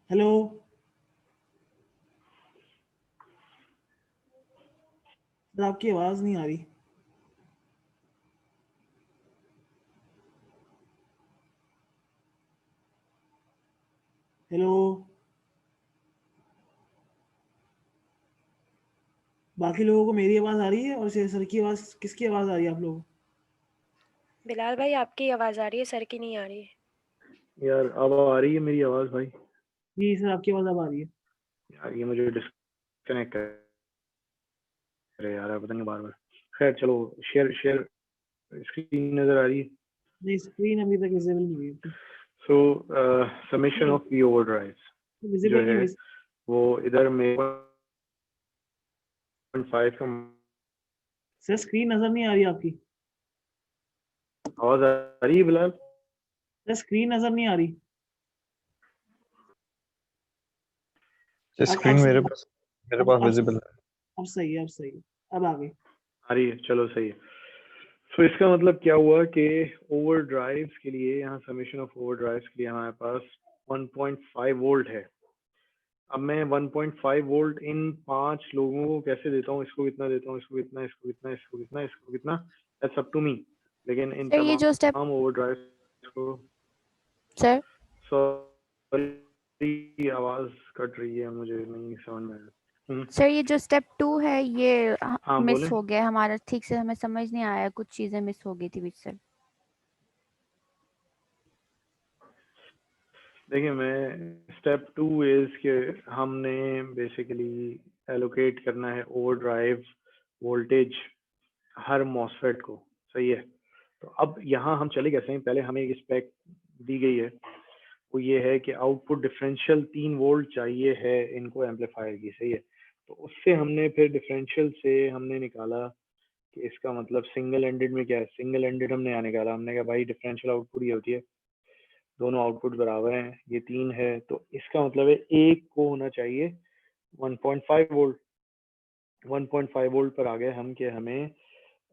हेलो सर, आपकी आवाज नहीं आ रही। हेलो, बाकी लोगों को मेरी आवाज आ रही है और सर की आवाज, किसकी आवाज आ रही है आप लोगों को? बिलाल भाई आपकी आवाज आ रही है, सर की नहीं आ रही है। यार अब आ रही है मेरी आवाज भाई? जी सर, आपकी आवाज अब आ रही है। यार ये मुझे डिस्कनेक्ट करे यार, पता नहीं बार बार। खैर चलो, शेयर शेयर स्क्रीन नजर आ रही है? नहीं, स्क्रीन अभी तक विजिबल नहीं हुई। So summation of V overdrive जो विजिबल नहीं है हुई। वो इधर में 1.5 का सर स्क्रीन नजर नहीं आ रही आपकी। आवाज आ रही है बिलाल? सर स्क्रीन नजर नहीं आ रही। स्क्रीन अब मेरे पास विजिबल है। अब सही है, अब सही है, अब आ गई। आ रही है, चलो सही है। सो इसका मतलब क्या हुआ कि ओवरड्राइव्स के लिए यहाँ समेशन ऑफ ओवरड्राइव्स के लिए हमारे पास 1.5 वोल्ट है। अब मैं 1.5 वोल्ट इन 5 लोगों को कैसे देता हूँ? इसको कितना देता हूँ, इसको कितना, इसको कितना, इसको कितना, इसको कितना, दैट्स अप टू मी। लेकिन इन सर ये जो स्टेप तमाम ओवरड्राइव्स को, सर सॉरी आवाज कट रही है, मुझे नहीं समझ में आया। सर ये जो स्टेप 2 है ये हाँ मिस बोले। हो गया हमारा, ठीक से हमें समझ नहीं आया, कुछ चीजें मिस हो गई थी बीच से। देखिए मैं स्टेप 2 इज के हमने बेसिकली एलोकेट करना है ओवरड्राइव वोल्टेज हर मॉसफेट को, सही है। तो अब यहाँ हम चले कैसे हैं? पहले हमें एक स्पेक दी गई है, वो ये है कि आउटपुट डिफरेंशियल 3 वोल्ट चाहिए है इनको एम्पलीफायर की, सही है। तो उससे हमने फिर डिफरेंशियल से हमने निकाला कि इसका मतलब सिंगल एंडेड में क्या है। सिंगल एंडेड हमने यहाँ निकाला, हमने कहा भाई डिफरेंशियल आउटपुट ये होती है, दोनों आउटपुट बराबर हैं, ये 3 है, तो इसका मतलब है एक को होना चाहिए 1.5 वोल्ट। 1.5 वोल्ट पर आ गए हम कि हमें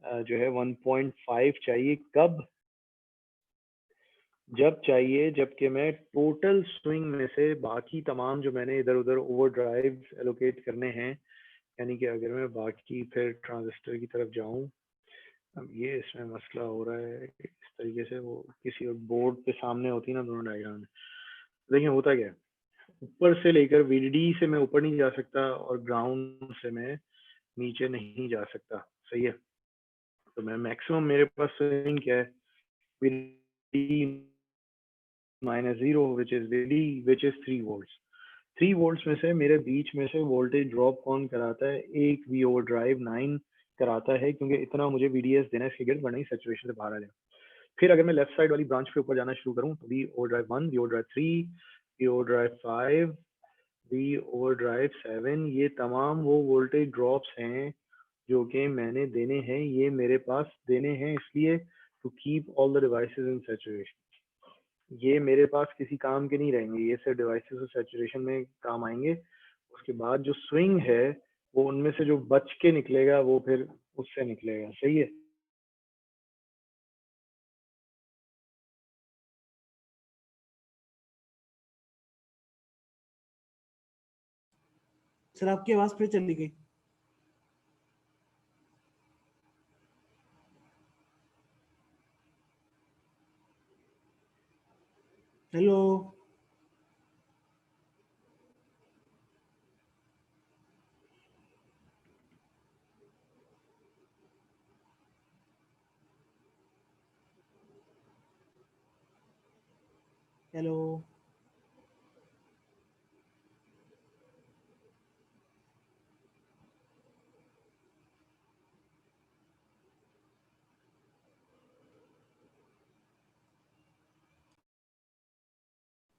जो है 1.5 चाहिए। कब? जब चाहिए जबकि मैं टोटल स्विंग में से बाकी तमाम जो मैंने इधर उधर ओवरड्राइव एलोकेट करने हैं, यानी कि अगर मैं बाकी फिर ट्रांजिस्टर की तरफ जाऊं, अब ये इसमें मसला हो रहा है कि इस तरीके से वो किसी और बोर्ड पे सामने होती ना दोनों डायग्राम। देखिए होता क्या है, ऊपर से लेकर वीडीडी से मैं ऊपर नहीं जा सकता और ग्राउंड से मैं नीचे नहीं जा सकता, सही है। तो मैं मैक्सिमम मेरे पास स्विंग क्या है, VDD -0 which is 3 volts। 3 volts में से मेरे बीच में से वोल्टेज ड्रॉप कौन कराता है? एक वी ओवरड्राइव 9 कराता है, क्योंकि इतना मुझे वीडीएस देना है इसके गिर्द, वरना ही सैचुरेशन से बाहर आ जाए। फिर अगर मैं लेफ्ट साइड वाली ब्रांच पे ऊपर जाना शुरू करूं तो V overdrive 1, V overdrive 3, V overdrive 5, V overdrive 7, ये तमाम वो वोल्टेज ड्रॉप्स हैं जो कि मैंने देने हैं, ये मेरे पास देने हैं इसलिए to keep all the devices in saturation. ये मेरे पास किसी काम के नहीं रहेंगे, ये सिर्फ डिवाइसेस और सैचुरेशन में काम आएंगे। उसके बाद जो स्विंग है वो उनमें से जो बच के निकलेगा वो फिर उससे निकलेगा, सही है। सर आपकी आवाज फिर चली गई। हेलो हेलो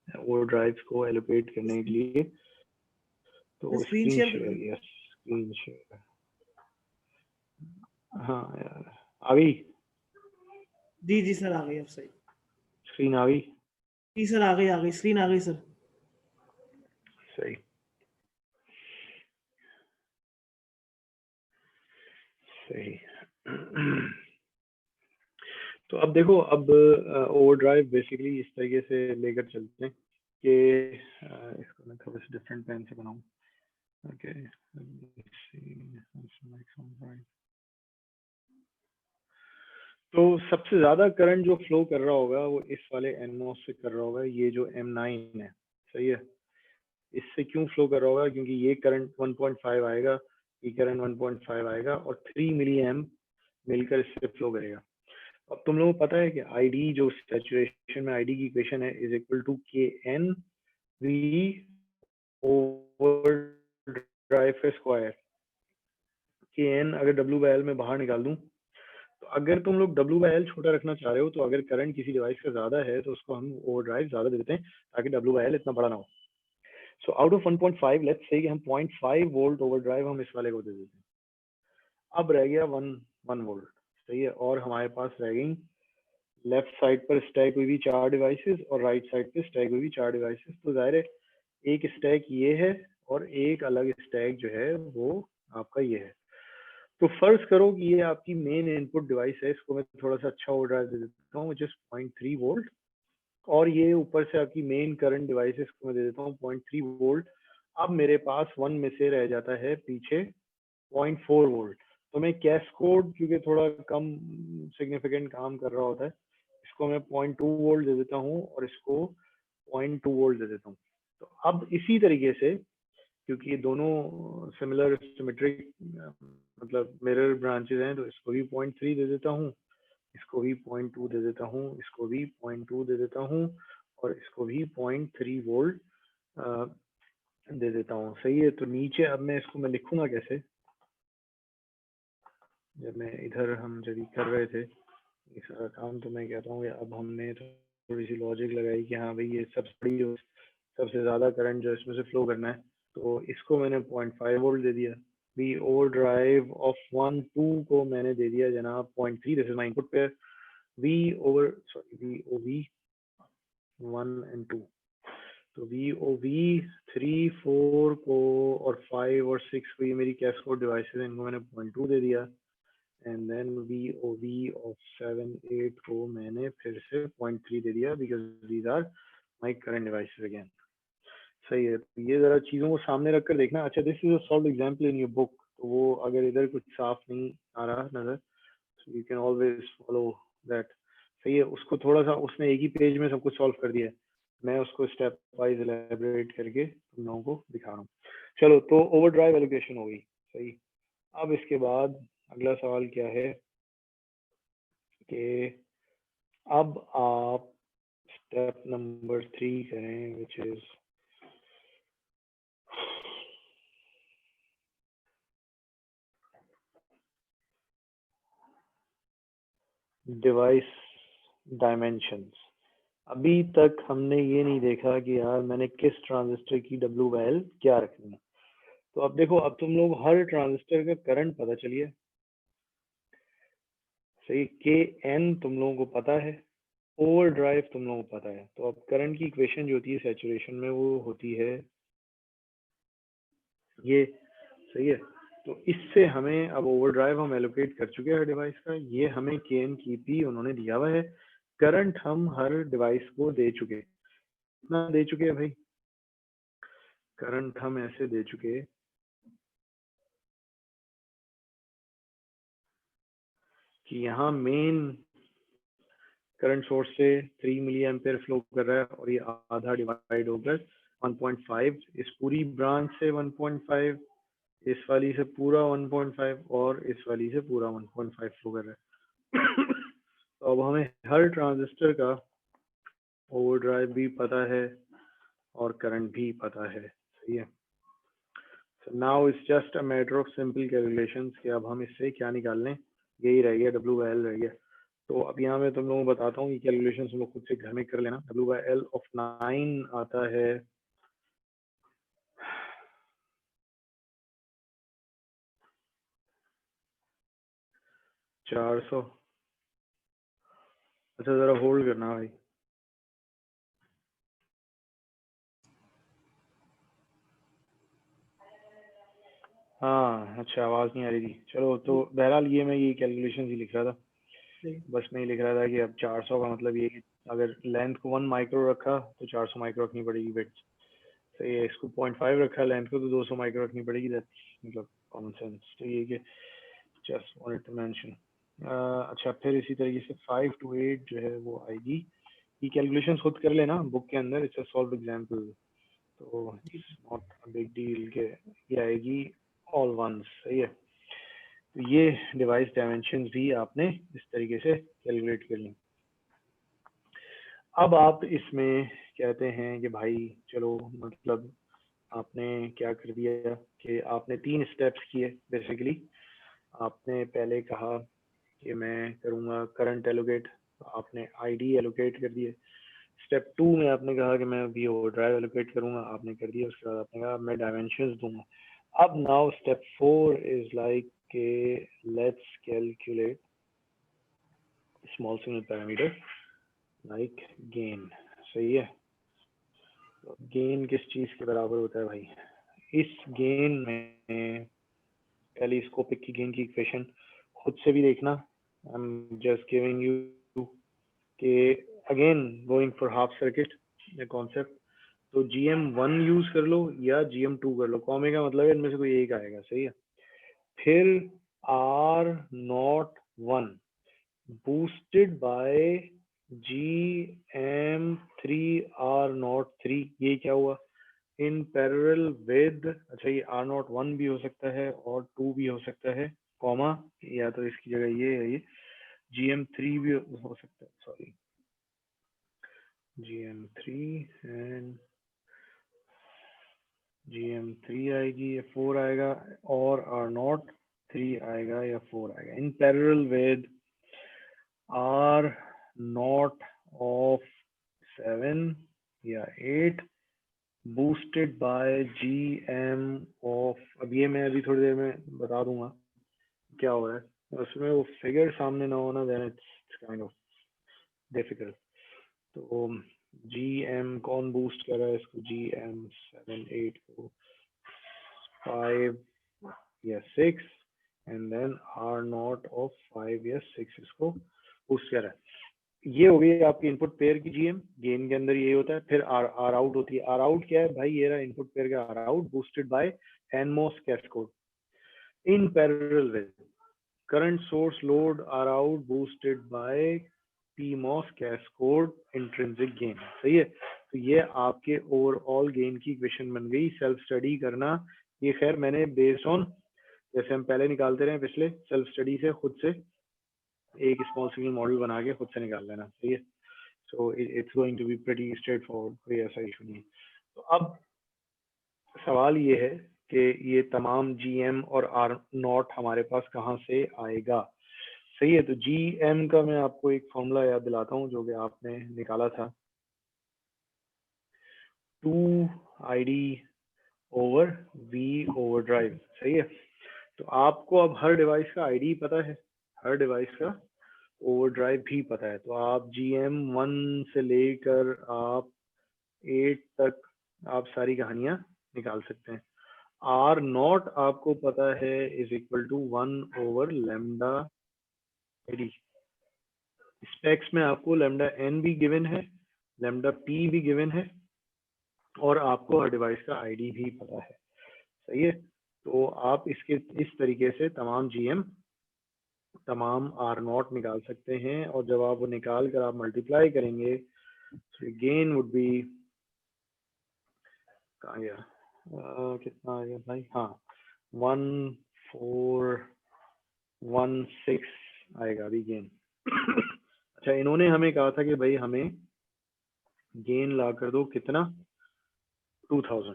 वो ड्राइव्स को एलोकेट करने के लिए तो screen screen share share, yes screen share. हाँ यार आ गई जी जी सर, आ गई अब सही। स्क्रीन, आ गई जी सर, आ गई स्क्रीन आ गई सर। सही सही। तो अब देखो, अब ओवरड्राइव बेसिकली इस तरीके से लेकर चलते हैं कि इसको मैं थोड़ा सा डिफरेंट पेन से बनाऊं। ओके, तो सबसे ज्यादा करंट जो फ्लो कर रहा होगा वो इस वाले NMOS से कर रहा होगा, ये जो M9 है, सही है। इससे क्यों फ्लो कर रहा होगा? क्योंकि ये करंट 1.5 आएगा, ये करंट 1.5 आएगा और 3 मिली एम्प मिलकर इससे फ्लो करेगा। अब तुम लोगों को पता है कि ID जो सैचुरेशन में ID की इक्वेशन है is equal to KN V overdrive square. KN अगर W/L में बाहर निकाल दूं, तो अगर तुम लोग W/L छोटा रखना चाह रहे हो, तो अगर करंट किसी डिवाइस का ज्यादा है तो उसको हम ओवरड्राइव ज्यादा दे देते हैं ताकि W/L इतना बड़ा ना हो। So out of 1.5 let's say कि हम 0.5 वोल्ट ओवरड्राइव हम इस वाले को दे देते हैं। अब रह गया 1 वोल्ट, सही है। और हमारे पास रह गई लेफ्ट साइड पर स्टैक हुई 4 डिवाइसेस और राइट साइड पे स्टैक हुई 4 डिवाइसेस। तो जाहिर है एक स्टैक ये है और एक अलग स्टैक जो है वो आपका ये है। तो फर्ज करो कि ये आपकी मेन इनपुट डिवाइस है, इसको मैं थोड़ा सा अच्छा ओवरड्राइव दे देता हूँ जिस 0.3 वोल्ट, और ये ऊपर से आपकी मेन करंट डिवाइस है, इसको मैं दे देता हूँ 0.3 वोल्ट। अब मेरे पास 1 में से रह जाता है पीछे 0.4 वोल्ट। तो मैं कैस्कोड, क्योंकि थोड़ा कम सिग्निफिकेंट काम कर रहा होता है, इसको मैं 0.2 वोल्ट दे देता हूँ और इसको 0.2 वोल्ट दे देता हूँ। तो अब इसी तरीके से, क्योंकि ये दोनों सिमिलर सिमेट्रिक मतलब मिरर ब्रांचेस हैं, तो इसको भी 0.3 दे देता हूँ, इसको भी 0.2 दे देता हूँ, इसको भी 0.2 दे देता हूँ और इसको भी 0.3 वोल्ट दे देता हूँ, सही है। तो नीचे अब मैं इसको मैं लिखूंगा कैसे? जब मैं इधर हम जब कर रहे थे ये सारा काम, तो मैं कहता हूँ अब हमने थोड़ी सी लॉजिक लगाई कि हाँ भाई ये सबसे ज़्यादा करंट जो इसमें से फ्लो करना है, तो इसको मैंने 0.5 वोल्ट दे दिया। वी ओवर ड्राइव ऑफ 1 2 को मैंने दे दिया जनाब 0.3, this is my input pair. V over 1 and 2, तो VOV 3 4 को और 5 और 6 को, ये मेरी कैस्कोड डिवाइसेस हैं, इनको मैंने 0.2 दे दिया। एंड देन VOV ऑफ 7 8 को मैंने फिर से 0.3 दे दिया because these are my current devices again, सही है। तो ये जरा चीज़ों को सामने रखकर देखना। अच्छा, this is a solve example in your book, तो वो अगर इधर कुछ साफ नहीं आ रहा नजर, so you can always follow that, सही है। उसको थोड़ा सा उसने एक ही पेज में सब कुछ सॉल्व कर दिया है, मैं उसको स्टेप वाइज एलैबोरेट करके तुम लोगों को दिखा रहा हूँ। चलो, तो ओवरड्राइव एलोकेशन हो गई, सही। अब इसके बाद अगला सवाल क्या है कि अब आप स्टेप नंबर 3 करें, विच इज डिवाइस डायमेंशंस। अभी तक हमने ये नहीं देखा कि यार मैंने किस ट्रांजिस्टर की W/L क्या रखनी है। तो अब देखो, अब तुम लोग हर ट्रांजिस्टर का करंट पता चलिए, सही। KN तुम लोगों को पता है, ओवरड्राइव तुम लोगों को पता है। तो अब करंट की इक्वेशन जो होती है सैचुरेशन में वो होती है ये, सही है। तो इससे हमें अब ओवरड्राइव हम एलोकेट कर चुके हैं डिवाइस का, ये हमें KN की भी उन्होंने दिया हुआ है। करंट हम हर डिवाइस को दे चुके, कितना दे चुके हैं भाई? करंट हम ऐसे दे चुके कि यहाँ मेन करंट सोर्स से 3 मिली एम्पेयर फ्लो कर रहा है और ये आधा डिवाइड होकर 1.5, इस पूरी ब्रांच से 1.5, इस वाली से पूरा 1.5 और इस वाली से पूरा 1.5 फ्लो कर रहा है। तो अब हमें हर ट्रांजिस्टर का ओवरड्राइव भी पता है और करंट भी पता है, सही है। So now it's just a matter of simple calculations कि अब हम इससे क्या निकाल लें, यही रह गया, W/L रह गया। तो अब यहाँ मैं तुम लोगों को बताता हूँ, ये कैलकुलेशन तुम लोग खुद से घर में कर लेना। W/L ऑफ 9 आता है 400। अच्छा, जरा होल्ड करना भाई। हाँ अच्छा, आवाज नहीं आ रही थी। चलो, तो बहरहाल ये मैं ये कैलकुलेशन ही लिख रहा था बस मैं लिख रहा था कि अब 400 का मतलब ये कि अगर लेंथ को 1 माइक्रो रखा तो 400 माइक्रो रखनी पड़ेगी विड्थ। तो ये इसको 0.5 रखा लेंथ को तो 200 माइक्रो रखनी पड़ेगी। दैट्स मतलब कॉमन सेंस। तो ये कि जस्ट वांटेड टू मेंशन। अच्छा, फिर इसी तरीके से 5 to 8 जो है वो आएगी। ये कैलकुलेशन खुद कर लेना बुक के अंदर, इट्स अ सॉल्व एग्जांपल, तो it's not a big deal के ये आएगी ऑल वंस। सही है। तो ये डिवाइस डायमेंशन भी आपने इस तरीके से कैलकुलेट कर ली। अब आप इसमें कहते हैं कि भाई चलो मतलब आपने क्या कर दिया कि आपने 3 स्टेप्स किए बेसिकली। आपने पहले कहा कि मैं करूँगा करंट एलोकेट, तो आपने आईडी एलोकेट कर दिए। स्टेप 2 में आपने कहा कि मैं वी ओवरड्राइव एलोकेट करूँगा, आपने कर दिया। उसके बाद आपने कहा मैं डायमेंशंस दूंगा। अब नाउ स्टेप 4 इज लाइक के let's calculate small signal parameter like gain. सही है। तो गेन किस चीज के बराबर होता है भाई? इस गेन में टेलीस्कोपिक की गेन की इक्वेशन खुद से भी देखना। I am just giving you के again going for half circuit concept. तो GM1 यूज कर लो या GM2 कर लो, कॉमे का मतलब है इनमें से कोई एक आएगा। सही है। फिर R01 boosted by GM3 R03, ये क्या हुआ? इन पैरेलल विद, अच्छा ये R01 भी हो सकता है और 2 भी हो सकता है, कॉमा या तो इसकी जगह ये है, ये GM3 भी हो सकता है, सॉरी GM3 एंड GM3 आएगी या 4 आएगा, और R03 आएगा या 4 आएगा, इन पैरेलल विद R0 of 7 या 8 boosted by GM of, अब ये मैं अभी थोड़ी देर में बता दूंगा क्या हो रहा है। उसमें वो फिगर सामने ना होना, then it's kind of difficult। तो GM कौन बूस्ट कर रहा है इसको? GM7 8 को 5 या 6 एंड देन R0 of 5 या 6 इसको बूस्ट कर रहा है। ये हो गई आपकी इनपुट पेयर की GM, गेन के अंदर ये होता है। फिर R आउट होती है। R आउट क्या है भाई? ये रहा इनपुट पेयर का R out boosted by NMOS cascode in parallel with current source load R out boosted by PMOS cascode intrinsic gain. सही है। तो ये आपके ओवरऑल गेन की इक्वेशन बन गई। सेल्फ स्टडी करना ये, खैर मैंने बेस्ड ऑन जैसे हम पहले निकालते रहे पिछले, सेल्फ स्टडी से खुद से एक स्मॉल सिग्नल मॉडल बना के खुद से निकाल लेना। सही है। So it's going to be pretty straightforward, कोई ऐसा इशू नहीं है। तो अब सवाल ये है कि ये तमाम GM और R0 हमारे पास कहाँ से आएगा? सही है। तो GM का मैं आपको एक फॉर्मूला याद दिलाता हूँ जो कि आपने निकाला था, 2ID ओवर V ओवरड्राइव। सही है। तो आपको अब हर डिवाइस का ID पता है, हर डिवाइस का ओवरड्राइव भी पता है। तो आप GM1 से लेकर आप 8 तक आप सारी कहानियां निकाल सकते हैं। R0 आपको पता है is equal to 1 over lambda ID। Specs में आपको लैम्डा N भी गिवन है, लैम्डा P भी गिवन है, और आपको हर डिवाइस का ID भी पता है। सही है। तो आप इसके इस तरीके से तमाम GM तमाम R0 निकाल सकते हैं, और जब आप वो निकाल कर आप मल्टीप्लाई करेंगे तो गेन वुड बी, कहाँ गया, कितना आ गया भाई? हाँ 1416 आएगा अभी गेन। अच्छा, इन्होंने हमें कहा था कि भाई हमें गेन ला कर दो कितना? 2000।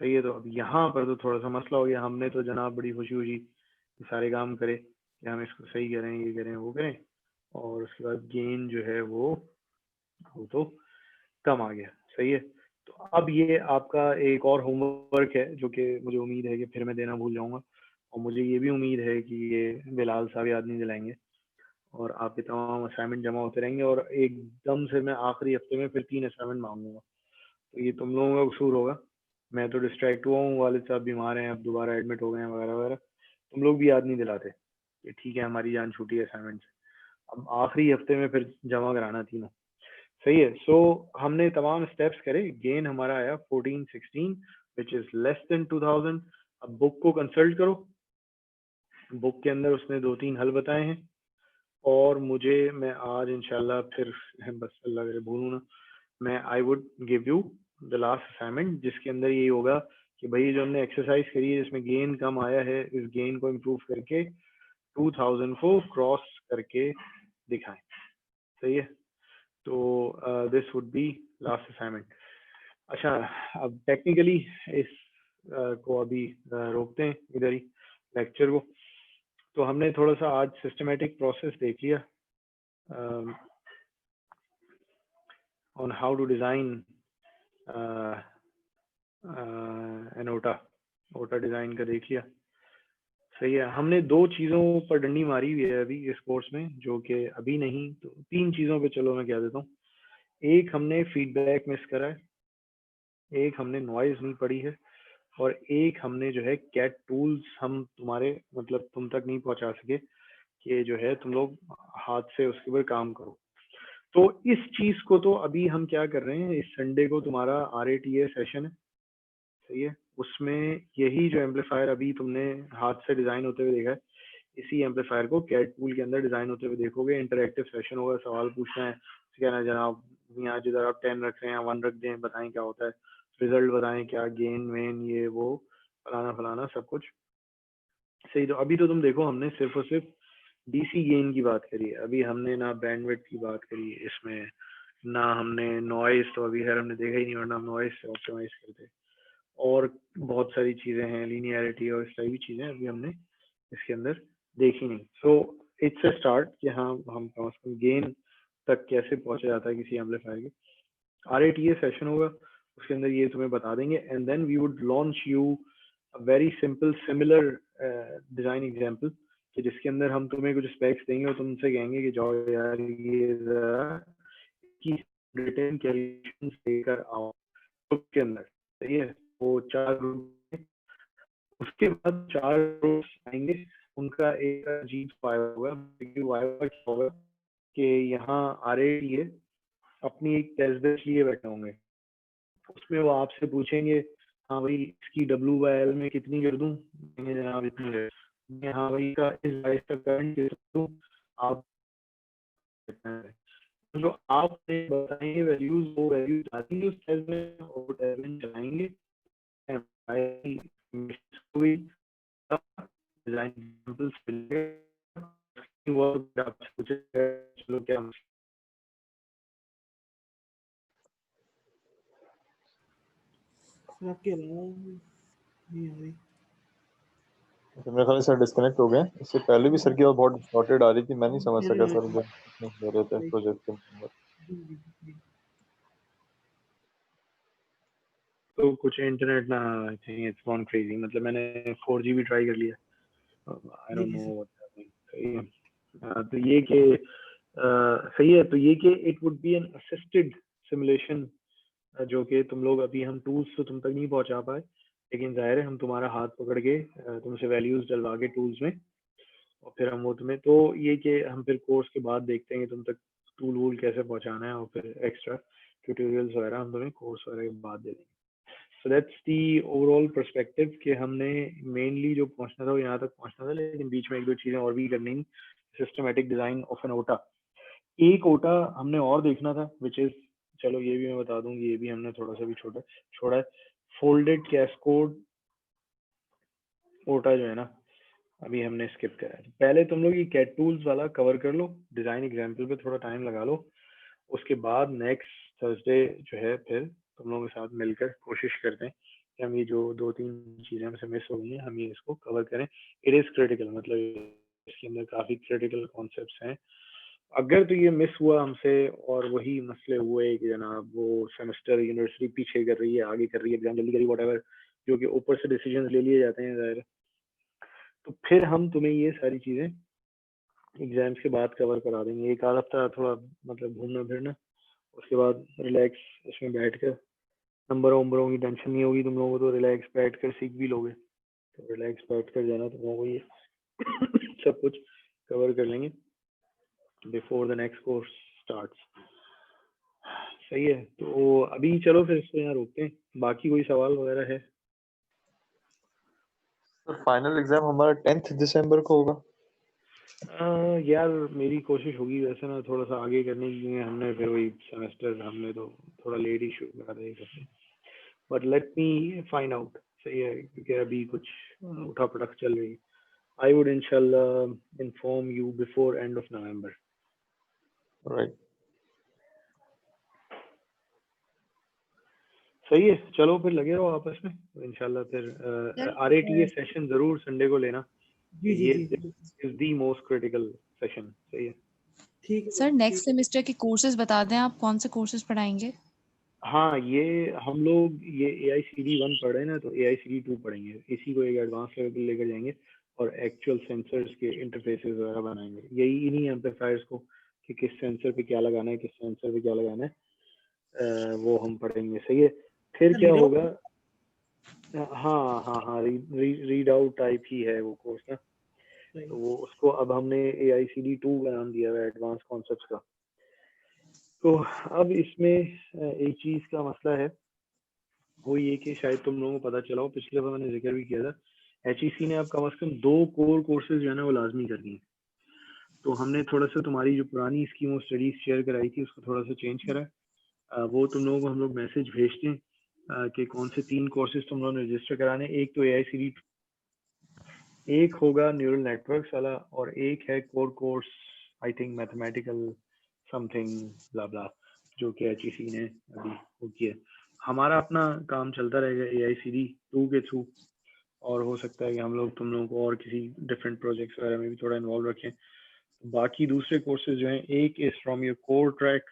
सही है। तो अब यहाँ पर तो थोड़ा सा मसला हो गया। हमने तो जनाब बड़ी खुशी खुशी सारे काम करे कि हम इसको सही करें, ये करें, वो करें, और उसके बाद गेन जो है वो तो कम आ गया। सही है। तो अब ये आपका एक और होमवर्क है जो कि मुझे उम्मीद है कि फिर मैं देना भूल जाऊंगा, और मुझे ये भी उम्मीद है कि ये बिलाल साहब याद नहीं दिलाएंगे, और आपके तमाम असाइनमेंट जमा होते रहेंगे, और एकदम से मैं आखिरी हफ्ते में फिर 3 असाइनमेंट मांगूंगा। तो ये तुम लोगों का कसूर होगा। मैं तो डिस्ट्रैक्ट हुआ हूँ, वालिद साहब बीमार हैं, अब दोबारा एडमिट हो गए हैं वगैरह वगैरह। तुम लोग भी याद नहीं दिलाते कि ठीक है हमारी जान छूटी है असाइनमेंट से। अब आखिरी हफ्ते में फिर जमा कराना तीनों। सही है। सो हमने तमाम स्टेप्स करे, गेन हमारा आया 1416 विच इज लेस देन 2000। अब बुक को कंसल्ट करो, बुक के अंदर उसने 2-3 हल बताए हैं, और मुझे, मैं आज इंशाल्लाह फिर बस अल्लाह करे भूलूं ना, मैं I would give you the last assignment, जिसके अंदर ये होगा कि भाई जो हमने एक्सरसाइज करी है जिसमें गेन कम आया है, इस गेन को इम्प्रूव करके 2000 को क्रॉस करके दिखाएं। सही है। तो this would be last assignment. अच्छा, अब टेक्निकली इस को अभी रोकते हैं इधर ही लेक्चर को। तो हमने थोड़ा सा आज सिस्टमेटिक प्रोसेस देख लिया on how to design an OTA design का देख लिया। सही है। हमने 2 चीजों पर डंडी मारी हुई है अभी इस कोर्स में, जो कि अभी नहीं तो 3 चीजों पे चलो मैं कह देता हूँ। एक हमने फीडबैक मिस करा है, एक हमने नॉइज नहीं पढ़ी है, और एक हमने जो है कैट टूल्स हम तुम्हारे मतलब तुम तक नहीं पहुंचा सके कि जो है तुम लोग हाथ से उसके ऊपर काम करो। तो इस चीज को तो अभी हम क्या कर रहे हैं, इस संडे को तुम्हारा RATA सेशन है। सही है। उसमें यही जो एम्पलीफायर अभी तुमने हाथ से डिजाइन होते हुए देखा है, इसी एम्पलीफायर को कैट टूल के अंदर डिजाइन होते हुए देखोगे। इंटरैक्टिव सेशन होगा, सवाल पूछना है, कहना जनाब यहाँ जिधर आप 10 रख रहे हैं 1 रख दें, बताएं क्या होता है, रिजल्ट बताएं क्या, गेन वेन ये वो फलाना फलाना सब कुछ। सही। तो अभी तो तुम देखो हमने सिर्फ और सिर्फ DC गेन की बात करी है, अभी हमने ना बैंडविड्थ की बात करी है इसमें, ना हमने नॉइस, तो अभी खैर हमने देखा ही नहीं, वरना हम नॉइस से ऑप्टिमाइज करते, और बहुत सारी चीजें हैं, लीनियरिटी और इस टाइप की चीजें अभी हमने इसके अंदर देखी नहीं। सो इट्स अ स्टार्ट कि हाँ हम कम से कम गेन तक कैसे पहुंचा जाता है किसी एम्पलीफायर के। RATA सेशन होगा, उसके अंदर ये तुम्हें बता देंगे, and then we would launch you a very simple similar design example, कि जिसके अंदर हम तुम्हें कुछ स्पेक्स देंगे और तुमसे कहेंगे कि जाओ यार ये की रिटर्न कैलकुलेशन लेकर आओ ग्रुप के अंदर। सही है। वो 4 ग्रुप, उसके बाद 4 ग्रुप्स आएंगे, उनका एक अजीब फायदा होगा कि यहाँ RATA अपनी एक टेस्ट बेच लिए बैठे होंगे, उसमें वो आपसे पूछेंगे हाँ भाई इसकी W/L में कितनी कर दूं, जनाब इतनी कर, हाँ भाई का इस बाइस का करंट कितना दूं, आप जो आपने बताएंगे वैल्यूज, वो वैल्यूज डालेंगे उस टेस्ट में और टेस्ट में चलाएंगे, डिजाइन एग्जांपल्स चलो क्या आपकी आवाज नहीं आ रही। तो मेरे ख्याल से डिस्कनेक्ट हो गए। इससे पहले भी सर की आवाज बहुत डिस्टॉर्टेड आ रही थी, मैं नहीं समझ सका सर जब दे रहे थे प्रोजेक्ट के अंदर। तो कुछ इंटरनेट ना, I think it's gone crazy, मतलब मैंने 4G भी ट्राई कर लिया, I don't know what's happening. सही है। तो ये कि सही है, तो ये कि it would be an assisted simulation, जो कि तुम लोग अभी हम टूल्स तो तुम तक नहीं पहुंचा पाए, लेकिन जाहिर है हम तुम्हारा हाथ पकड़ के तुमसे वैल्यूज डलवा के टूल्स में, और फिर हम वो तुम्हें, तो ये कि हम फिर कोर्स के बाद देखते हैं कि तुम तक टूल वूल कैसे पहुंचाना है, और फिर एक्स्ट्रा ट्यूटोरियल्स वगैरह हम तुम्हें कोर्स वगैरह के बाद दे देंगे। So that's the overall perspective कि हमने मेनली जो पहुंचना था वो यहाँ तक पहुंचना था, लेकिन बीच में 1-2 चीजें और भी करनी, सिस्टमेटिक डिजाइन ऑफ एन ओटा। एक ओटा हमने और देखना था विच इज, चलो ये भी मैं बता दूं, ये भी हमने थोड़ा सा भी छोड़ा है, फोल्डेड कैस्कोड ओटा जो है ना, अभी हमने स्किप करा है। पहले तुम लोग ये कैट टूल्स वाला कवर कर लो, डिजाइन एग्जाम्पल पे थोड़ा टाइम लगा लो, उसके बाद नेक्स्ट थर्सडे जो है फिर तुम लोगों के साथ मिलकर कोशिश करते हैं कि हम ये जो 2-3 चीजें हमसे मिस हो गई हैं हम ये इसको कवर करें। इट इज क्रिटिकल, मतलब इसके अंदर काफी क्रिटिकल कॉन्सेप्ट्स हैं। अगर तो ये मिस हुआ हमसे और वही मसले हुए कि जनाब वो सेमेस्टर यूनिवर्सिटी पीछे कर रही है, आगे कर रही है, एग्जाम जल्दी करी, व्हाटएवर, जो कि ऊपर से डिसीजन ले लिए जाते हैं जाहिर, तो फिर हम तुम्हें ये सारी चीजें एग्जाम्स के बाद कवर करा देंगे। एक आध हफ्ता थोड़ा मतलब घूमना फिरना, उसके बाद रिलैक्स इसमें बैठ कर, नंबरों की टेंशन नहीं होगी तुम लोगों को, तो रिलैक्स बैठ कर सीख भी लोगे, तो रिलैक्स बैठ कर जाना तुम लोगों को ये सब कुछ कवर कर लेंगे। before the next course starts. सही है, तो अभी चलो फिर इसको यहाँ रोकते हैं। बाकी कोई सवाल वगैरह है? सर फाइनल एग्जाम हमारा 10th दिसंबर को होगा। यार मेरी कोशिश होगी वैसे ना थोड़ा सा आगे करने की, क्योंकि हमने फिर वही सेमेस्टर हमने तो थोड़ा लेट ही शुरू करा था ये करते, but let me find out. सही है, क्योंकि अभी कुछ उठा पटक चल रही। आई वुड इंशाल्लाह inform you before end of November. Right, सही है, चलो फिर लगे रहो आपस में, इंशाल्लाह फिर RATA सेशन जरूर संडे को लेना। जी जी ये जी is the most critical session. सही है। ठीक है सर नेक्स्ट सेमेस्टर के कोर्सेज बता दें, आप कौन से कोर्सेज पढ़ाएंगे? हाँ, ये हम लोग ये AICD 1 पढ़ रहे हैं ना, तो AICD 2 पढ़ेंगे। इसी को एक एडवांस लेवल पे लेकर जाएंगे और एक्चुअल सेंसर्स के इंटरफेसेस वगैरह बनाएंगे। यही इन्हीं एम्पलीफायर्स को कि किस सेंसर पे क्या लगाना है, किस सेंसर पे क्या लगाना है, वो हम पढ़ेंगे। सही है, फिर क्या होगा? हाँ, रीड आउट टाइप ही है वो कोर्स ना, तो वो उसको अब हमने AICD 2 का नाम दिया हुआ है, एडवांस कॉन्सेप्ट्स का। तो अब इसमें एक चीज का मसला है, वो ये कि शायद तुम लोगों को पता चला हो, पिछले बार मैंने जिक्र भी किया था, HEC ने अब कम से कम 2 कोर कोर्सेज जो है ना वो लाजमी कर दिए। तो हमने थोड़ा सा तुम्हारी जो पुरानी स्कीम ऑफ स्टडीज शेयर कराई थी उसको थोड़ा सा चेंज करा है। वो तुम लोगों को हम लोग मैसेज भेजते हैं कि कौन से 3 कोर्सेज तुम लोगों ने रजिस्टर कराने। एक तो AICD, एक होगा न्यूरल नेटवर्क्स वाला, और एक है core course I think mathematical something blah blah, जो कि HEC ने अभी वो किया। हमारा अपना काम चलता रहेगा AICD 2 के थ्रू, और हो सकता है कि हम लोग तुम लोगों को और किसी डिफरेंट प्रोजेक्ट्स वगैरह में भी थोड़ा इन्वॉल्व रखें। बाकी दूसरे कोर्सेज जो हैं, एक is from your core track,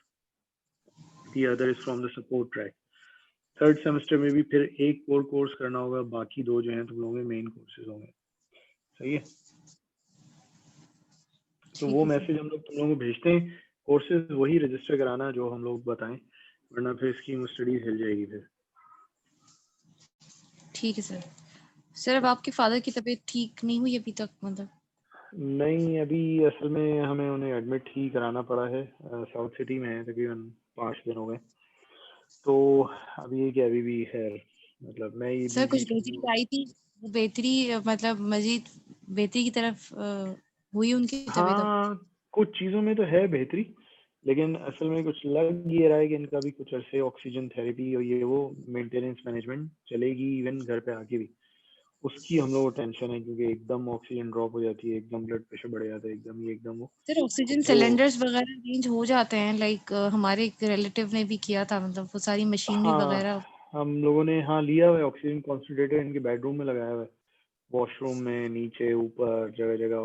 the other is from the support track. Third semester में भी फिर एक कोर कोर्स करना होगा, बाकी 2 जो हैं तुम लोगों के मेन कोर्सेज होंगे। सही है, तो वो मैसेज हम लोग तुम लोगों को भेजते हैं। कोर्सेज वही रजिस्टर कराना जो हम लोग बताएं, वरना फिर स्कीम स्टडीज हिल जाएगी फिर। ठीक है सर। सर अब आपके फादर की तबीयत ठीक नहीं हुई अभी तक? मतलब नहीं, अभी असल में हमें उन्हें एडमिट ही कराना पड़ा है। साउथ सिटी में है, तकरीबन 5 दिन हो गए। तो अभी ये कि अभी भी है, मतलब मैं ये सर कुछ बेहतरी आई थी? वो बेहतरी मतलब मजीद बेहतरी की तरफ हुई उनकी तबीयत? हाँ, कुछ चीज़ों में तो है बेहतरी, लेकिन असल में कुछ लग ये रहा है कि इनका भी कुछ अरसे ऑक्सीजन थेरेपी और ये वो मेंटेनेंस मैनेजमेंट चलेगी, इवन घर पे आके भी। उसकी हम लोग को टेंशन है, क्योंकि एकदम ऑक्सीजन ड्रॉप हो जाती है, एकदम ब्लड प्रेशर बढ़ जाता है, एकदम ये एकदम वो। सर ऑक्सीजन तो सिलेंडर्स वगैरह अरेंज हो जाते हैं, लाइक हमारे एक रिलेटिव ने भी किया था, मतलब वो सारी मशीनरी वगैरह। हम लोगों ने लिया हुआ है ऑक्सीजन कॉन्सेंट्रेटर, इनके बेडरूम में लगाया हुआ है, वॉशरूम में, नीचे, ऊपर, जगह जगह